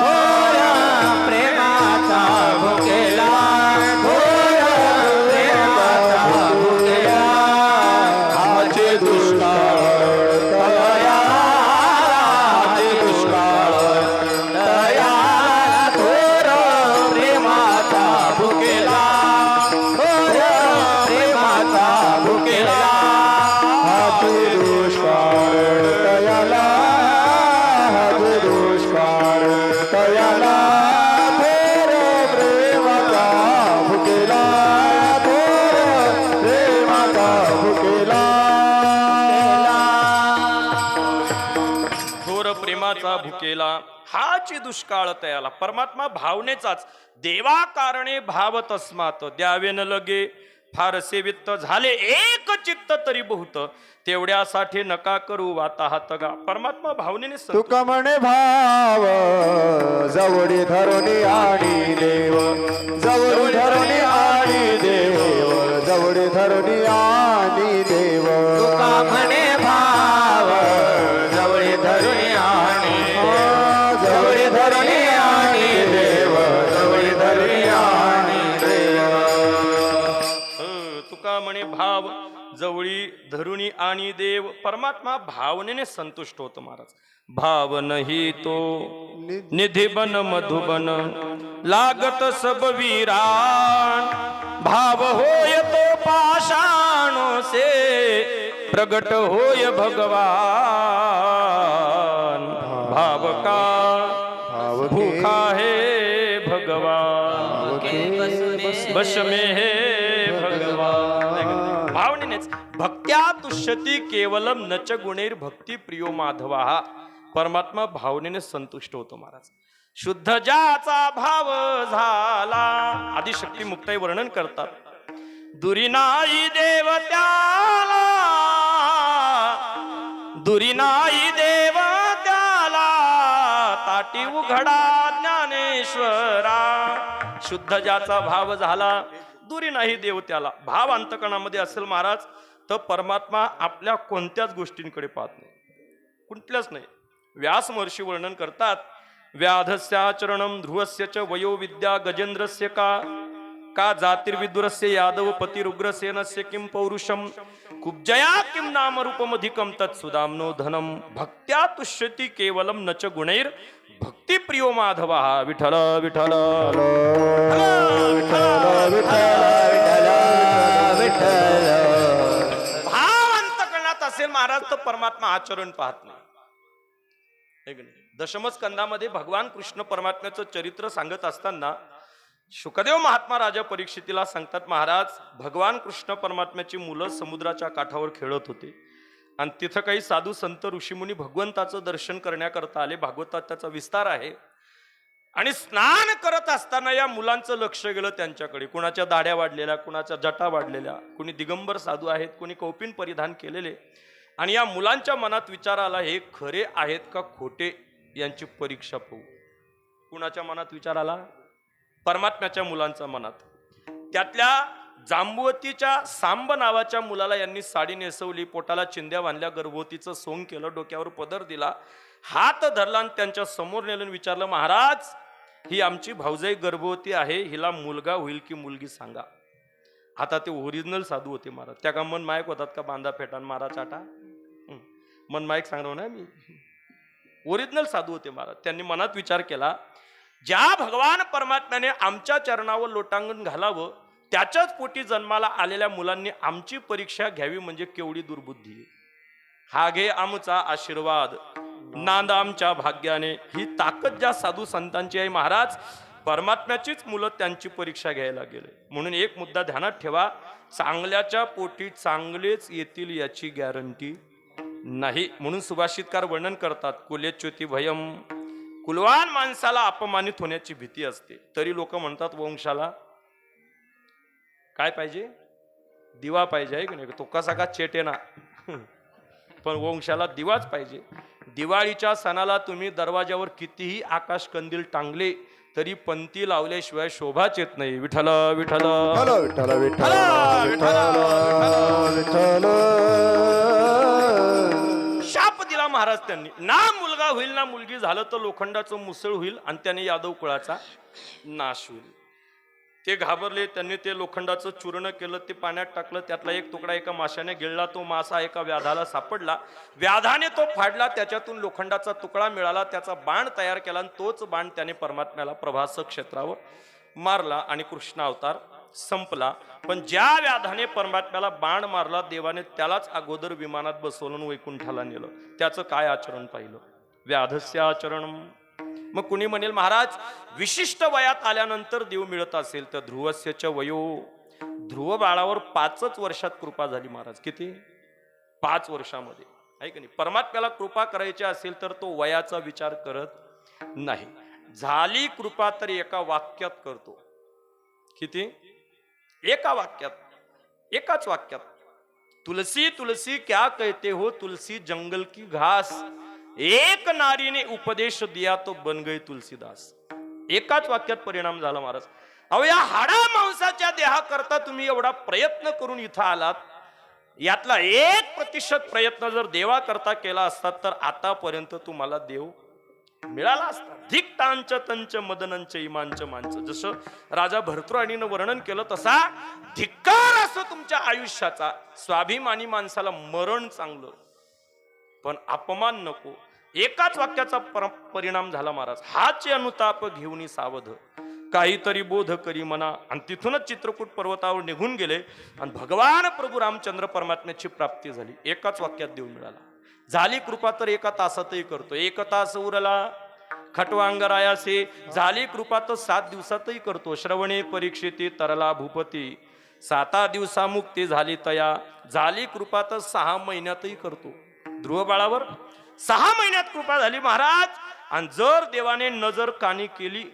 थोर प्रेमाचा भुकेला, थोर प्रेमाचा भुकेला. हाचे दुष्काळ तया, हाचे दुष्काळ तया. थोर प्रेमाचा भुकेला, थोर प्रेमाचा भुकेला. हाचे दुष्काळ तयाला, हाचे दुष्काळ तयाला. थोर प्रेमाचा भुकेला, थोर प्रेमाचा भुकेला. थोर प्रेमाचा भुकेला हाची दुष्काळ तयाला. परमात्मा भावनेचाच. देवा कारणे भाव तस्मात द्यावे न लगे फार सेवित झाले एक चित्त तरी बहुत तेवढ्यासाठी नका करू वाता हातगा. परमात्मा भावनेने तुका म्हणे भाव जवळी धरुणी आणि देव, जवळी धरुणी आणि देव, जवळी धरुणी आणि देव. तुका म्हणे भाव जवळी धरुणी आणि देव, जवळी धरुणी आणि देव, जवळी धरुणी आणि देव. तुका म्हणे भाव जवळी धरुणी आणि देव. परमात्मा भावनेने संतुष्ट होतो महाराज. भाव नाही तो निधी बन मधुबन लागत सब वीरान. भाव होय तो पाषाणो से प्रगट होय भगवान. भाव का भूखा है भगवान बस में है भगवान. भावनेनेच भक्त्या तुष्यती केवलम नच गुणैर भक्ती प्रियो माधवा. परमात्मा भावनेने संतुष्ट होतो महाराज. शुद्ध ज्याचा भाव झाला. आदिशक्ती मुक्ताई वर्णन करतात, दुरी नाही देव त्याला, दुरी नाही देव त्याला ताटी उघडा ज्ञानेश्वरा. शुद्ध ज्याचा भाव झाला, दुरी नाही देव त्याला. भाव अंतकणामध्ये असेल महाराज तर परमात्मा आपल्या कोणत्याच गोष्टींकडे पाहत नाही, कुठल्याच नाही. व्यास महर्षी वर्णन करतात, व्याधस्याचरणम ध्रुवस्य च वयो विद्या गजेंद्रस्य का जातिर्विदुरस्य यादव पतिरुग्रसेनस्य किं पौरुषम कुब्जया किं नाम रूपमधिकम तत्सुदाम्नो धनम. भक्त्या तुष्यति केवलम नच गुणैर भक्ती प्रियो माधवा. विठ्ठल विठ्ठल भाव अंतकरणात असेल महाराज तर परमात्मा आचरण पाहत नाही. दशमस्कंदामध्ये भगवान कृष्ण परमात्म्याचं चरित्र सांगत असताना शुकदेव महात्मा राजा परीक्षितीला सांगतात, महाराज भगवान कृष्ण परमात्म्याची मुलं समुद्राच्या काठावर खेळत होते आणि तिथं काही साधू संत ऋषीमुनी भगवंताचं दर्शन करण्याकरता आले. भागवतात त्याचा विस्तार आहे. आणि स्नान करत असताना या मुलांचं लक्ष गेलं त्यांच्याकडे. कुणाच्या दाढ्या वाढलेल्या, कुणाच्या जटा वाढलेल्या, कुणी दिगंबर साधू आहेत, कुणी कौपिन परिधान केलेले. आणि या मुलांच्या मनात विचार आला, हे खरे आहेत का खोटे यांची परीक्षा पाहू. कुणाच्या मनात विचार आला? परमात्म्याच्या मुलांच्या मनात. त्यातल्या जांबुवतीच्या सांब नावाच्या मुलाला यांनी साडी नेसवली, पोटाला चिंध्या बांधल्या, गर्भवतीचं सोंग केलं, डोक्यावर पदर दिला, हात धरला आणि त्यांच्या समोर नेलं. विचारलं, महाराज ही आमची भाऊजाई गर्भवती आहे, हिला मुलगा होईल की मुलगी सांगा. आता ते ओरिजिनल साधू होते महाराज. त्या का मन मायक होतात का बांधा फेटान मारा चाटा. मन मायक सांगणार ना मी. ओरिजिनल साधू होते महाराज. त्यांनी मनात विचार केला, ज्या भगवान परमात्म्याने आमच्या चरणावर लोटांगण घालावं त्याच्याच पोटी जन्माला आलेल्या मुलांनी आमची परीक्षा घ्यावी म्हणजे केवढी दुर्बुद्धी. हा घे आमचा आशीर्वाद. नांद आमच्या भाग्याने. ही ताकद ज्या साधू संतांची आहे महाराज, परमात्म्याचीच मुलं त्यांची परीक्षा घ्यायला गेले. म्हणून एक मुद्दा ध्यानात ठेवा, चांगल्याच्या पोटी चांगलेच येतील याची गॅरंटी नाही. म्हणून सुभाषितकार वर्णन करतात, कुलेच्युती भयम. कुलवान माणसाला अपमानित होण्याची भीती असते, तरी लोक म्हणतात वंशाला काय पाहिजे, दिवा पाहिजे, आहे की नाही. तो कसा का चेटे ना, पण वंशाला दिवाच पाहिजे. दिवाळीच्या सणाला तुम्ही दरवाजावर कितीही आकाश कंदील टांगले तरी पंथी लावल्याशिवाय शोभाच येत नाही. विठ्ठल विठ्ठल विठ्ठल विठ्ठल विठ्ठल विठ्ठल. शाप दिला महाराज त्यांनी, ना मुलगा होईल ना मुलगी, झालं तर लोखंडाचं मुसळ होईल आणि त्याने यादव कुळाचा नाश होईल. ते घाबरले, त्यांनी ते लोखंडाचं चूर्ण केलं, ते पाण्यात टाकलं, त्यातला एक तुकडा एका माशाने गिळला, तो मासा एका व्याधाला सापडला, व्याधाने तो फाडला, त्याच्यातून लोखंडाचा तुकडा मिळाला, त्याचा बाण तयार केला आणि तोच बाण त्याने परमात्म्याला प्रभास क्षेत्रावर मारला आणि कृष्ण अवतार संपला. पण ज्या व्याधाने परमात्म्याला बाण मारला, देवाने त्यालाच अगोदर विमानात बसवून वैकुंठाला नेलं. त्याचं काय आचरण पाहिलं, व्याधस्य आचरण. मग कुणी म्हणेल महाराज विशिष्ट वयात आल्यानंतर देव मिळत असेल तर ध्रुवस्यच्या वयो, ध्रुव बाळावर 5 वर्षात कृपा झाली महाराज. किती? 5 वर्षामध्ये, आहे की नाही. परमात्म्याला कृपा करायची असेल तर तो वयाचा विचार करत नाही. झाली कृपा तर एका वाक्यात करतो. किती? एका वाक्यात, एकाच वाक्यात. तुलसी तुलसी क्या कहते हो, तुलसी जंगल की घास, एक नारीने उपदेश दिया तो बन गई तुलसीदास. एकाच वाक्यात परिणाम झाला महाराज. अहो या हाडा मांसाच्या देहाकरता तुम्ही एवढा प्रयत्न करून इथं आलात, यातला 1% प्रयत्न जर देवा करता केला असता तर आतापर्यंत तुम्हाला देव मिळाला असता. धिक्तांच तंच मदनंच इमांच मांच. जसं राजा भर्तृहरीनं वर्णन केलं तसा धिक्कार असो तुमच्या आयुष्याचा. स्वाभिमानी माणसाला मरण चांगलं पण अपमान नको. एकाच वाक्याचा परिणाम झाला महाराज. हाच अनुताप घेऊन सावध, काहीतरी बोध करी मना. आणि तिथूनच चित्रकूट पर्वतावर निघून गेले आणि भगवान प्रभू रामचंद्र परमात्म्याची प्राप्ती झाली. एकाच वाक्यात देव मिळाला. झाली कृपा तर एका तासातही करतो. 1 तास उरला खटवांगरायासे, झाली कृपा तर 7 दिवसातही करतो. श्रवणे परीक्षिती तरला भूपती, 7 दिवसा मुक्ती झाली तया, झाली कृपा तर 6 महिन्यातही करतो. ध्रुव बाळावर 6 महिन्यात कृपा झाली महाराज. आणि जर देवाने नजर कानी केली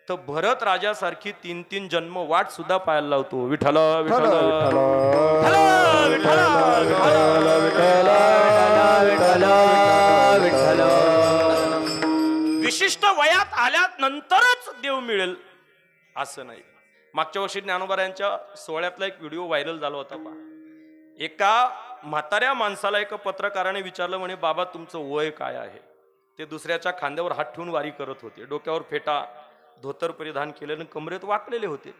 तर भरत राजासारखी 3-3 जन्म वाट सुद्धा पाहायला लावतो. विठ्ठल विठ्ठल विठ्ठल विठ्ठल. विशिष्ट वयात आल्यानंतरच देव मिळेल असं नाही. मागच्या वर्षी ज्ञानोबा सोहळ्यातला एक व्हिडिओ व्हायरल झाला होता पहा. एका म्हाताऱ्या माणसाला एका पत्रकाराने विचारलं, म्हणे बाबा तुमचं वय काय आहे. ते दुसऱ्याच्या खांद्यावर हात ठेवून वारी करत होते. डोक्यावर फेटा, धोतर परिधान केलेलं, कमरेत वाकलेले होते.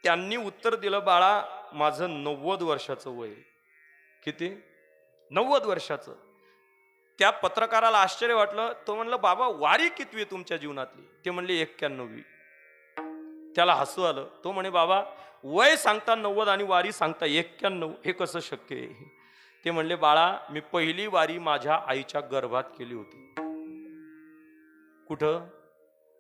त्यांनी उत्तर दिलं, बाळा माझं 90 वर्षाचं वय. किती? 90 वर्षाचं. त्या पत्रकाराला आश्चर्य वाटलं. तो म्हणलं बाबा वारी कितवी तुमच्या जीवनातली? ते म्हणले 91वी. त्याला हसू आलं. तो म्हणे बाबा वय सांगता 90 आणि वारी सांगता 91, हे कसं शक्य आहे? ते म्हणले बाळा मी पहिली वारी माझ्या आईच्या गर्भात केली होती. कुठं?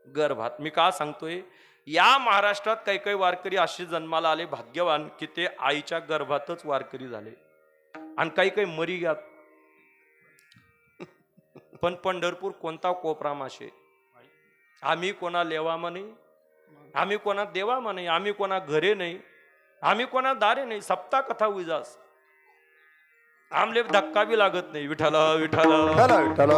गर्भात. मी का सांगतोय, या महाराष्ट्रात काही काही वारकरी असे जन्माला आले भाग्यवान की ते आईच्या गर्भातच वारकरी झाले. आणि काही काही मरी ग्यात. पण पंढरपूर कोणता कोपरा माशे, आम्ही कोणा लेवामा नाही, आम्ही कोणा देवामा नाही, आम्ही कोणा घरे नाही, आम्ही कोणा दारे नाही. सप्ता कथा उजास आमले धक्का बी लागत नाही. विठ्ठल विठ्ठल विठ्ठल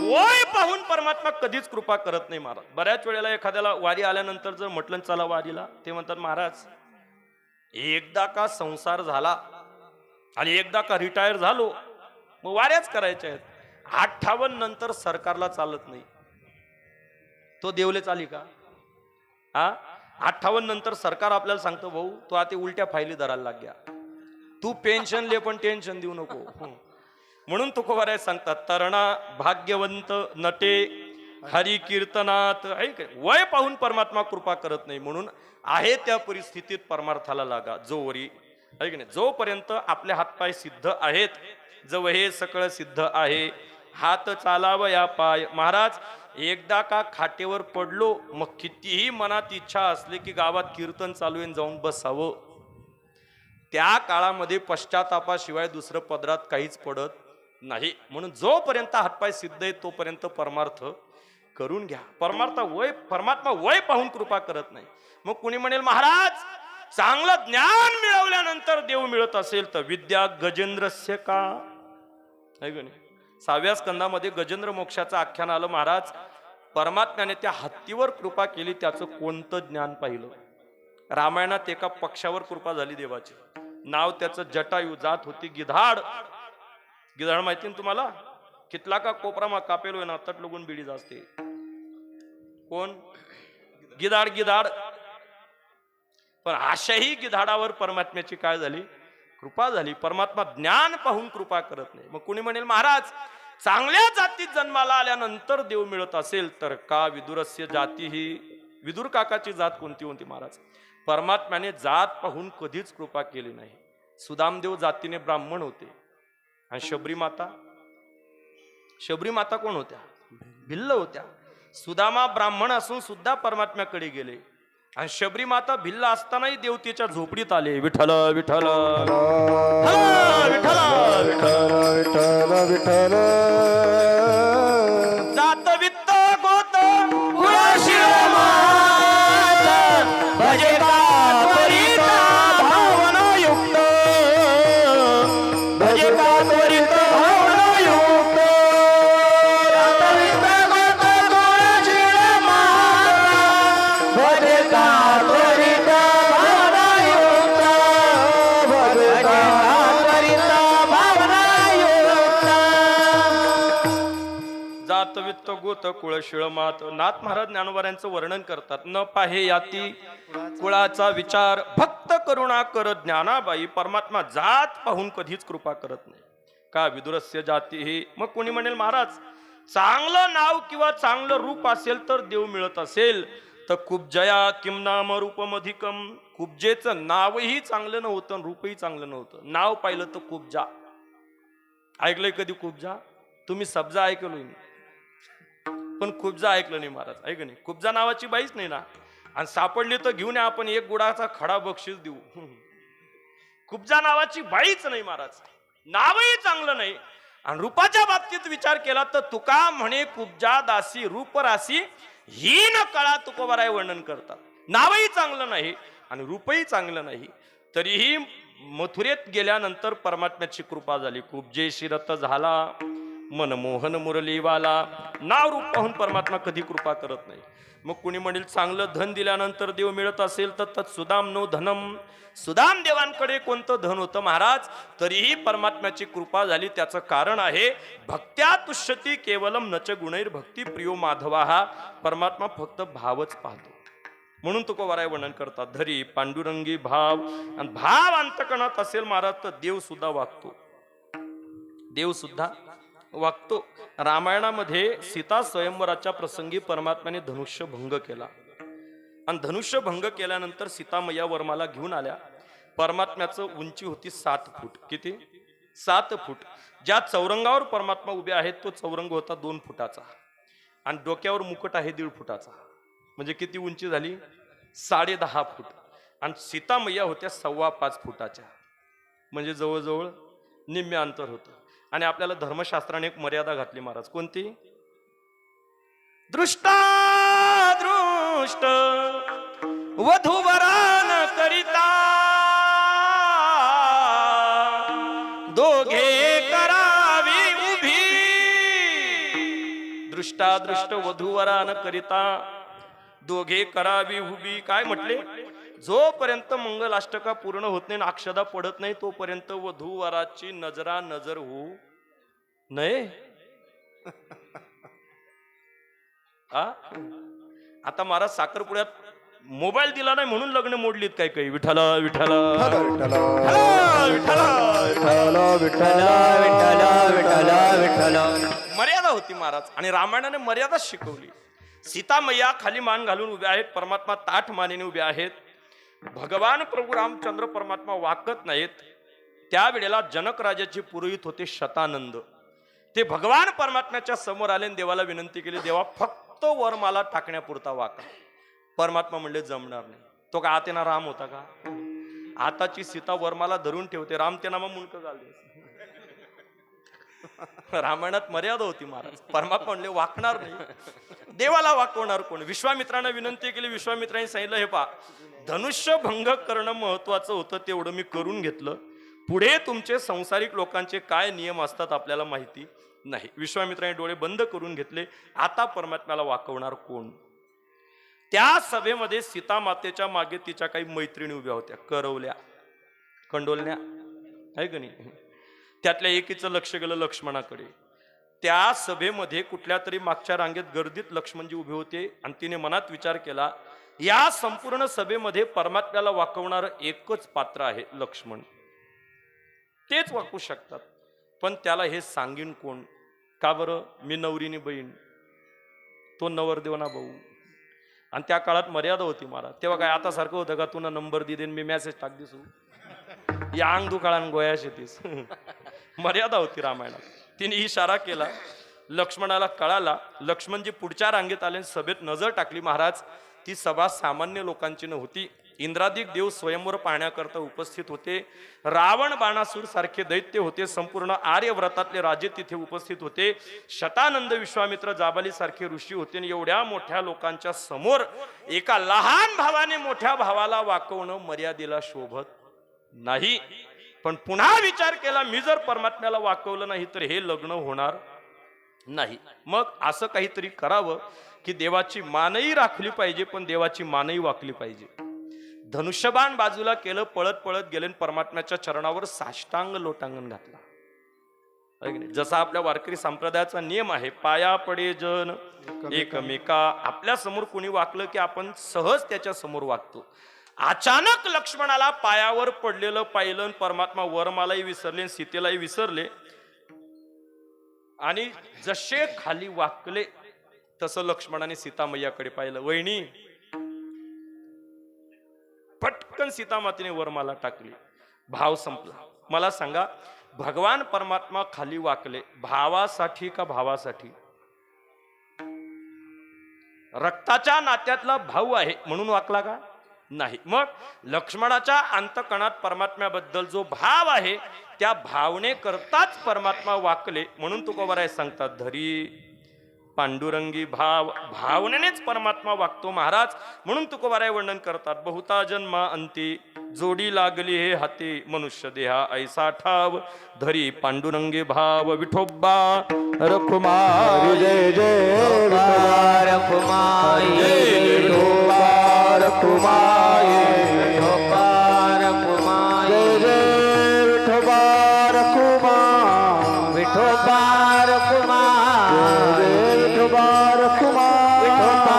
वय पाहून परमात्मा कधीच कृपा करत नाही महाराज. बऱ्याच वेळेला एखाद्याला वारी आल्यानंतर जर म्हटलं चला वारीला, ते म्हणतात महाराज एकदा का संसार झाला आणि एकदा का रिटायर झालो मग वाऱ्याच करायच्या आहेत. 58 नंतर सरकारला चालत नाही. तो देवले चाली का? 58 नंतर सरकार आपल्याला सांगतो भाऊ तो आता उलट्या फायली धरायला लाग गया, तू पेन्शन ले पण टेन्शन देऊ नको. म्हणून तुकोबाराय सांगतात तरणा भाग्यवंत नटे हरी कीर्तनात. ऐक वय पाहून परमात्मा कृपा करत नाही. म्हणून आहे त्या परिस्थितीत परमार्थाला लागा. जोवरी आहे की नाही? जोपर्यंत आपले हातपाय सिद्ध आहेत, जव हे सकळ सिद्ध आहे, हात चालावया पाय. महाराज एकदा का खाटेवर पडलो, मग कितीही मनात इच्छा असली की गावात कीर्तन चालू आहे जाऊन बसावं, त्या काळामध्ये पश्चातापाशिवाय दुसरं पदरात काहीच पडत नाही. म्हणून जोपर्यंत हातपाय सिद्ध आहे तोपर्यंत परमार्थ करून घ्या. परमात्मा वय पाहून कृपा करत नाही. मग कुणी म्हणेल महाराज चांगलं ज्ञान मिळवल्यानंतर देव मिळत असेल तर विद्या गजेंद्रस्य का, आहे का नाही? 6व्या स्कंदामध्ये गजेंद्र मोक्षाचं आख्यान आलं. महाराज परमात्म्याने त्या हत्तीवर कृपा केली, त्याचं कोणतं ज्ञान पाहिलं? रामायणात एका पक्षावर कृपा झाली देवाची, नाव त्याचं जटायू, जात होती गिधाड. गिधाड माहिती ना तुम्हाला? कितला का कोपरा मा कापेलो ना तट लगून बिडी जास्ते. कोण? गिधाड. गिधाड. पण अशाही गिधाडावर परमात्म्याची काय झाली? कृपा झाली. परमात्मा ज्ञान पाहून कृपा करत नाही. मग कुणी म्हणेल महाराज चांगल्या जातीत जन्माला आल्यानंतर देव मिळत असेल तर का विदुरस्य जाती, ही विदुर काकाची जात कोणती होती? महाराज परमात्म्याने जात पाहून कधीच कृपा केली नाही. सुदामदेव जातीने ब्राह्मण होते. आणि शबरी माता कोण होत्या? भिल्ल होत्या. सुदामा ब्राह्मण असून सुद्धा परमात्म्याकडे गेले, आणि शबरी माता भिल्ल असतानाही देवतेच्या झोपडीत आले. विठ्ठल विठ्ठल विठ्ठल विठ्ठल विठ्ठल जात वित्त गोत भजे का त्वरित भावनायुक्त, भजे का त्वरित भावनायुक्त. भजे का त्वरित भावनायुक्त, भजे का त्वरित भावनायुक्त. जात वित्त गोत कुळ शिळ मात. नाथ महाराज ज्ञानोबाऱ्यांचं वर्णन करतात. न पाहे याती कुळाचा विचार, भक्त करुणा कर ज्ञानाबाई. परमात्मा जात पाहून कधीच कृपा करत नाही. का विदुरस्य जाती ही. मग कोणी म्हणेल महाराज चांगलं नाव किंवा चांगलं रूप असेल तर देव मिळत असेल तर कुब्जया किम नाम रूपमधिकम. कुब्जेचं नावही चांगलं नव्हतं, रूपही चांगलं नव्हतं. नाव पाहिलं तर कुब्जा. ऐकलंय कधी कुब्जा? तुम्ही सब्जा ऐकलोय पण कुब्जा ऐकलं नाही महाराज, ऐक नाही. कुब्जा नावाची बाईच नाही ना, आणि सापडली तर घेऊन या, आपण 1 गुडाचा खडा बक्षीस देऊ. कुब्जा नावाची बाईच नाही महाराज. नावही चांगलं नाही. आणि रूपाच्या बाबतीत विचार केला तर तुका म्हणे कुब्जा दासी रूप राशी ही न कळा तुकोबाराय वर्णन करतात. नावही चांगलं नाही आणि रूपही चांगलं नाही, तरीही मथुरेत गेल्यानंतर परमात्म्याची कृपा झाली. कुब्जेशी रत झाला मनमोहन मुरलीवाला. नाव रूप पाहून परमात्मा कधी कृपा करत नाही. मग कुणी म्हणेल चांगलं धन दिल्यानंतर देव मिळत असेल तर तत् सुदाम नो धनम. सुदाम देवांकडे कोणतं धन होतं महाराज, तरीही परमात्म्याची कृपा झाली. त्याचं कारण आहे भक्त्या तुष्यती केवलम नच गुणैर भक्ती प्रियो माधवा. हा परमात्मा फक्त भावच पाहतो. म्हणून तुकोबाराय वर्णन करतात धरी पांडुरंगी भाव. आणि भाव अंतकणात असेल महाराज तर देव सुद्धा वागतो. देव सुद्धा वागतो. रामायणामध्ये सीता स्वयंवराच्या प्रसंगी परमात्म्याने धनुष्य भंग केला, आणि धनुष्य भंग केल्यानंतर सीता मैया वर्माला घेऊन आल्या. परमात्म्याचं उंची होती 7 फूट. किती? 7 फूट. ज्या चौरंगावर परमात्मा उभे आहेत तो चौरंग होता 2 फुटाचा, आणि डोक्यावर मुकुट आहे 1.5 फुटाचा. म्हणजे किती उंची झाली? 10.5 फूट. आणि सीता मैया होत्या 5.25 फुटाच्या. म्हणजे जवळजवळ निम्मे अंतर होतं. आणि आपल्याला धर्मशास्त्राने एक मर्यादा घातली महाराज. कोणती? दृष्टा दृष्ट वधूवरान करिता दोघे करावी उभी. दृष्टादृष्ट वधूवरान करिता दोघे करावी उभी. काय म्हटले? जोपर्यंत मंगलाष्टका पूर्ण होत नाही, अक्षदा पडत नाही, तोपर्यंत वधूवराची नजरा नजर होऊ नये. आता महाराज साखरपुड्यात मोबाईल दिला नाही म्हणून लग्न मोडलीत काही काही. विठ्ठल विठ्ठल विठ्ठल मर्यादा होती महाराज, आणि रामायणाने मर्यादा शिकवली. सीता मैया खाली मान घालून उभ्या आहेत, परमात्मा ताठ मानेने उभे आहेत. भगवान प्रभू रामचंद्र परमात्मा वाकत नाहीत त्यावेळेला जनक राजाचे पुरोहित होते शतानंद. ते भगवान परमात्म्याच्या समोर आले आणि देवाला विनंती केली, देवा फक्त वर मला टाकण्यापुरता वाका. परमात्मा म्हणले जमणार नाही. तो का आतेना राम होता का? आताची सीता वरमाला धरून ठेवते, राम ते नामा मुंडक घालते. रामायणात मर्यादा होती महाराज. परमात्मा म्हणले वाकणार नाही. देवाला वाकवणार कोण? विश्वामित्रांना विनंती केली. विश्वामित्रांनी सांगितलं, हे पा धनुष्य भंग करणं महत्वाचं होतं, तेवढं मी करून घेतलं. पुढे तुमचे संसारिक लोकांचे काय नियम असतात आपल्याला माहिती नाही. विश्वामित्रांनी डोळे बंद करून घेतले. आता परमात्म्याला वाकवणार कोण? त्या सभेमध्ये सीता मातेच्या मागे तिच्या काही मैत्रिणी उभ्या होत्या, करवल्या, कंडोलण्या आहे का नाही. त्यातल्या एकीचं लक्ष गेलं लक्ष्मणाकडे. त्या सभेमध्ये कुठल्या तरी मागच्या रांगेत गर्दीत लक्ष्मणजी उभे होते आणि तिने मनात विचार केला, या संपूर्ण सभेमध्ये परमात्म्याला वाकवणार एकच पात्र आहे, लक्ष्मण. तेच वाकू शकतात. पण त्याला हे सांगीन कोण? का बरं? मी नवरीनी बहीण, तो नवरदेव ना भाऊ. आणि त्या काळात मर्यादा होती महाराज. तेव्हा काय आता सारखं होतं का तुला नंबर दे देन मी मेसेज टाक दिसू या अंग दुकाळान गोया शेतीस. मर्यादा होती रामायणात. तिने इशारा केला, लक्ष्मणाला कळाला. लक्ष्मणजी पुढच्या रांगेत आले, सभेत नजर टाकली. महाराज ती सभा सामान्य लोकांची नव्हती. इंद्रादिक देव स्वयंवर पाहण्याकरता उपस्थित होते. रावण बाणासूर सारखे दैत्य होते. संपूर्ण आर्यव्रतातले राजे तिथे उपस्थित होते. शतानंद विश्वामित्र जाबाली सारखे ऋषी होते. आणि एवढ्या मोठ्या लोकांच्या समोर एका लहान भावाने मोठ्या भावाला वाकवणं मर्यादेला शोभत नाही. पण पुन्हा विचार केला, मी जर परमात्म्याला वाकवलं नाही तर हे लग्न होणार नाही. मग असं काहीतरी करावं की देवाची मानही राखली पाहिजे, पण देवाची मानही वाकली पाहिजे. धनुष्यबाण बाजूला केलं, पळत पळत गेले, परमात्म्याच्या चरणावर साष्टांग लोटांगण घातला. जसा आपल्या वारकरी संप्रदायाचा नियम आहे, पाया पडे जन एकमेका. आपल्या समोर कोणी वाकलं की आपण सहज त्याच्या समोर वाकतो. अचानक लक्ष्मणाला पायावर पडलेलं पाहिलं. परमात्मा वरमालाही विसरले, सीतेलाही विसरले. आणि जसे खाली वाकले तसं लक्ष्मणाने सीतामय्याकडे पाहिलं. वहिनी, पटकन सीतामातेने वरमाला टाकली. भाव संपला. मला सांगा, भगवान परमात्मा खाली वाकले भावासाठी का भावासाठी? रक्ताच्या नात्यातला भाऊ आहे म्हणून वाकला का? नाही. मग लक्ष्मणाच्या अंतकणात परमात्म्याबद्दल जो भाव आहे त्या भावने करताच परमात्मा वाकले. म्हणून तुकोबाराय सांगतात, धरी पांडुरंगी भाव. भावनेनेच परमात्मा वागतो महाराज. म्हणून तुकोबाराय वर्णन करतात, बहुता जन्मा अंती जोडी लागली हे हाती, मनुष्य देहा ऐसा ठाव, धरी पांडुरंगी भाव. विठोबा रखुमाई जय जय रखुमाई, विठोबा रखुमाई, विठोबा रखुमाई, जय जय विठोबा रखुमाई, विठोबा रखुमाई, विठोबा रखुमाई, विठोबा रखुमाई, विठोबा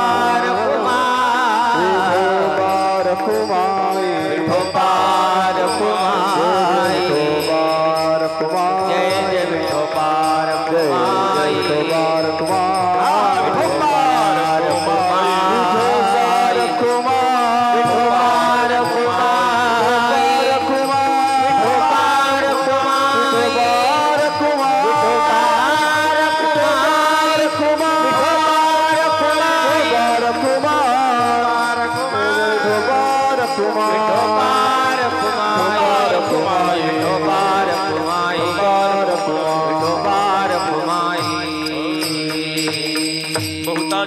रखुमाई, विठोबा रखुमाई, विठोबा रखुमाई, जय जय विठोबा रखुमाई, विठोबा रखुमाई, विठोबा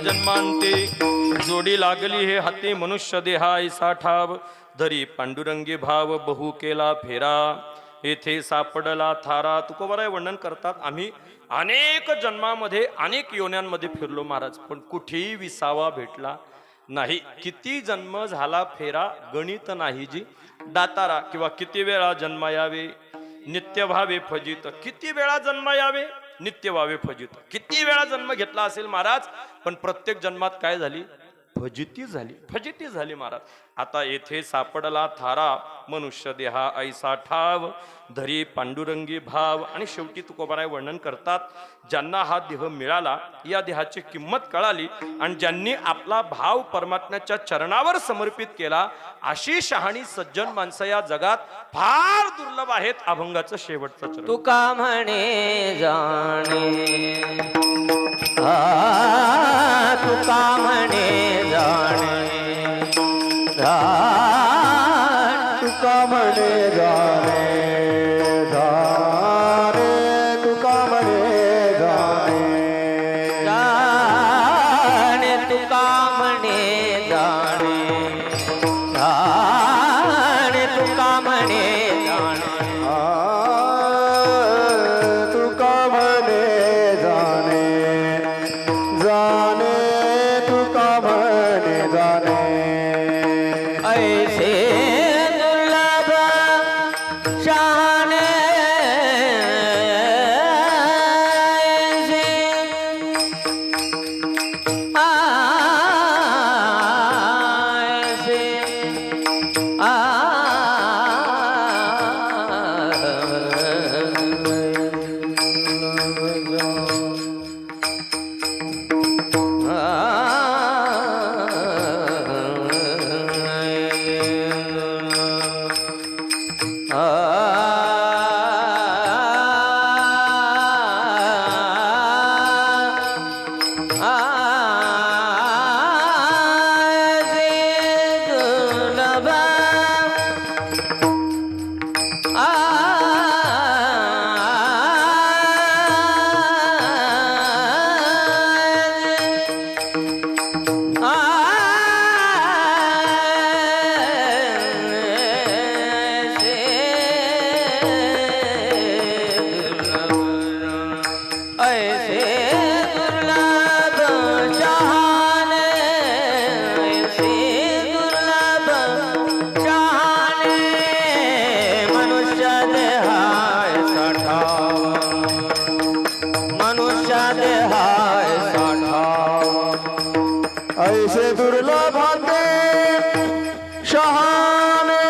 जन्मांते जोडी लागली हे हाती, मनुष्य देहा ऐसा ठाव, धरी पांडुरंगी भाव. बहु केला फेरा येथे सापडला थारा. तुकोबाराय वर्णन करतात, आम्ही अनेक जन्मामध्ये अनेक योन्यांमध्ये फिरलो महाराज, पण कुठेही विसावा भेटला नाही. किती जन्म झाला फेरा गणित नाही जी दातारा. किंवा किती वेळा जन्म यावे नित्य भावे फजित. किती वेळा जन्म यावे नित्य व्हावे फजित. किती वेळा जन्म घेतला असेल महाराज, पण प्रत्येक जन्मात काय झाली? फजिती झाली महाराज. आता येथे सापडला थारा मनुष्य देहा ऐसा ठाव धरी पांडुरंगी भाव. आणि शेवटी तुकोबाराय वर्णन करतात, ज्यांना हा देह मिळाला, या देहाची किंमत कळाली आणि ज्यांनी आपला भाव परमात्म्याच्या चरणावर समर्पित केला, अशी शहाणी सज्जन माणसं या जगात फार दुर्लभ आहेत. अभंगाचं शेवटचं चरण. तुका म्हणे जाणे तुका म्हणे जाणे तुका म्हणे जाणे जाणे तुका म्हणे जाणे जाणे तुका म्हणे जाणे जाणे तुका म्हणे जाणे तुका म्हणे जाणे जाणे तुका म्हणे जाणे ऐसे दुर्लभ शहाणे ऐसे ऐसे दुर्लभ शहाणे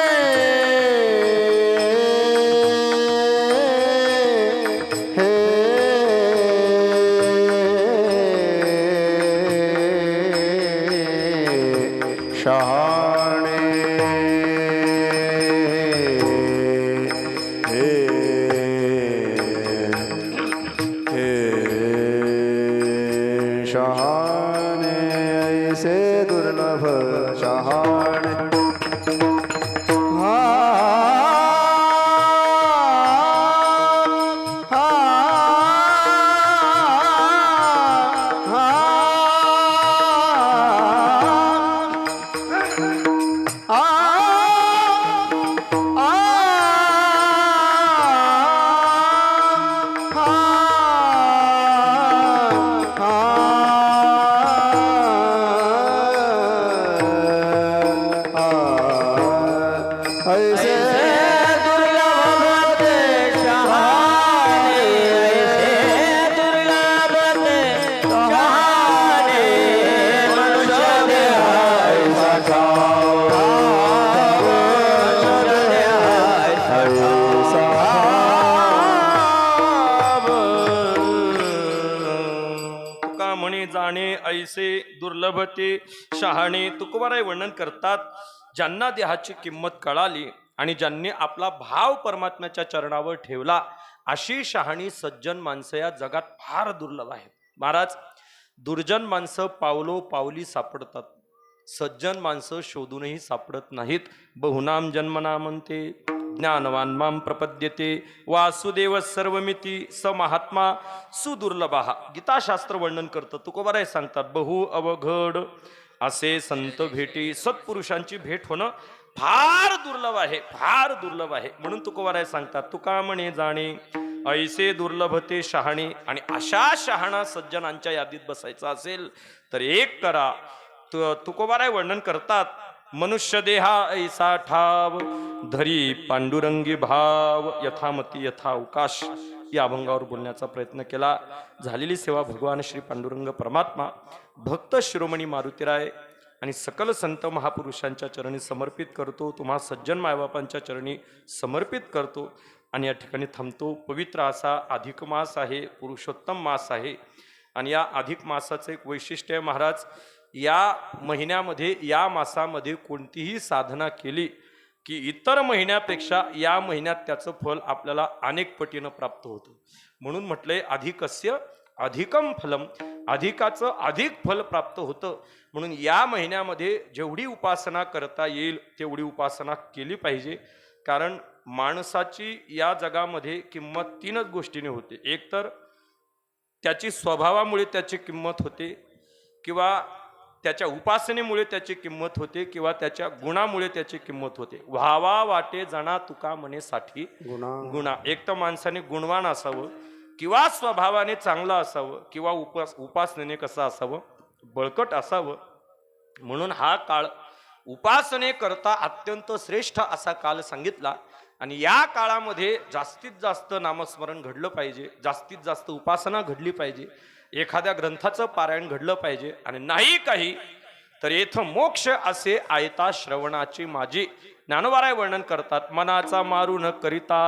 हे शहाणे शहाणे ऐसे दुर्लभ शहाणे ऐसे दुर्लभ शहाणे ऐसे दुर्लभ शहाणे मनुष्य देह ऐसा ठाव मनुष्य देह ऐसा तुका म्हणे जाणे ऐसे दुर्लभ ते शहाणे. तुकोबाराय वर्णन करतात, ज्यांना देहाची किंमत कळाली आणि ज्यांनी आपला भाव परमात्म्याच्या चरणावर ठेवला, अशी शहाणी सज्जन माणसं या जगात फार दुर्लभ आहेत. महाराज, दुर्जन माणसं पावलो पावली सापडतात, सज्जन माणसं शोधूनही सापडत नाहीत. बहुनाम जन्मना म्हणते ज्ञानवान माम प्रपद्यते वासुदेव सर्वमिती स महात्मा सुदुर्लभा. गीताशास्त्र वर्णन करतं. तुकोबाराय सांगतात, बहु अवघड असे संत भेटी, सत्पुरुषांची भेट होणं फार दुर्लभ आहे, फार दुर्लभ आहे. म्हणून तुकोबाराय सांगतात, तुका म्हणे जाणे ऐसे दुर्लभ ते शहाणे. आणि अशा शहाणा सज्जनांच्या यादीत बसायचं असेल तर एक करा. तुकोबाराय वर्णन करतात, मनुष्य देहा ऐसा ठाव धरी पांडुरंगी भाव यथामती यथा अवकाश. या अभंगावर बोलण्याचा प्रयत्न केला. झालेली सेवा भगवान श्री पांडुरंग परमात्मा, भक्त शिरोमणी मारुतीराय आणि सकल संत महापुरुषांच्या चरणी समर्पित करतो. तुम्हा सज्जन मायबापांच्या चरणी समर्पित करतो आणि या ठिकाणी थांबतो. पवित्र असा अधिक मास आहे, पुरुषोत्तम मास आहे आणि या अधिक मासाचं एक वैशिष्ट्य आहे महाराज. या महिन्यामध्ये, या मासामध्ये कोणतीही साधना केली की इतर महिन्यापेक्षा या महिन्यात त्याचं फल आपल्याला अनेक पटीनं प्राप्त होतं. म्हणून म्हटलंय अधिकस्य अधिकम फलम, अधिकाचं अधिक फल प्राप्त होतं. म्हणून या महिन्यामध्ये जेवढी उपासना करता येईल तेवढी उपासना केली पाहिजे. कारण माणसाची या जगामध्ये किंमत तीनच गोष्टीने होते. एक तर त्याची स्वभावामुळे त्याची किंमत होते, किंवा त्याच्या उपासनेमुळे त्याची किंमत होते, किंवा त्याच्या गुणामुळे त्याची किंमत होते. व्हावा वाटे जना तुका मनेसाठी गुणा. एक तर माणसाने गुणवान असावं, किंवा स्वभावाने चांगलं असावं, किंवा उपासनेने कसं असावं, बळकट असावं. म्हणून हा काळ उपासने करता अत्यंत श्रेष्ठ असा काल सांगितला. आणि या काळामध्ये जास्तीत जास्त नामस्मरण घडलं पाहिजे, जास्तीत जास्त उपासना घडली पाहिजे, एखाद्या ग्रंथाचं पारायण घडलं पाहिजे. आणि नाही काही तर येथं मोक्ष असे आयता श्रवणाची माझी. ज्ञानोबाराय वर्णन करतात, मनाचा मारू न करिता,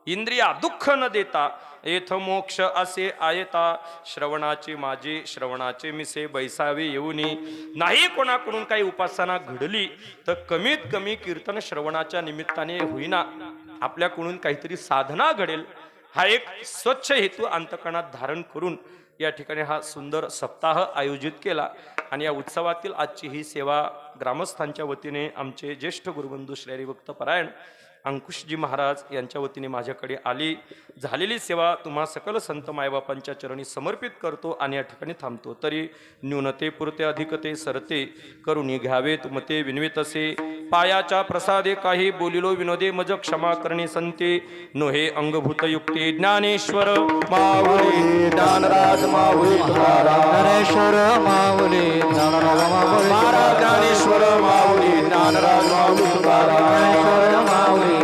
इंद्रिया दुःख न देता, येथ मोक्ष असे आयता श्रवणाची माझी. श्रवणाचे मिसे बैसावे येऊनी. नाही कोणाकडून काही उपासना घडली तर कमीत कमी कीर्तन श्रवणाच्या निमित्ताने होईना आपल्याकडून काहीतरी साधना घडेल, हा एक स्वच्छ हेतू अंतकणात धारण करून या ठिकाणी हा सुंदर सप्ताह आयोजित केला. आणि या उत्सवातील आजची ही सेवा ग्रामस्थांच्या वतीने आमचे ज्येष्ठ गुरुबंधू श्री हरिभक्त परायण अंकुशजी महाराज यांच्या वतीने माझ्याकडे आली. झालेली सेवा तुम्हा सकल संत मायबापांच्या चरणी समर्पित करतो आणि या ठिकाणी थांबतो. तरी न्यूनते पुरते अधिकते सरते करुणी घ्यावे तुमते विनवितसे. पायाच्या प्रसादे काही बोलिलो विनोदे मज क्षमा करणे संते. नोहे अंगभूत युक्ते ज्ञानेश्वर माऊली ज्ञानराज माऊली ज्ञानेश्वर माऊली ज्ञानराज माऊली महाराज ज्ञानेश्वर माऊली ज्ञानराज माऊली ज्ञानेश्वर माऊली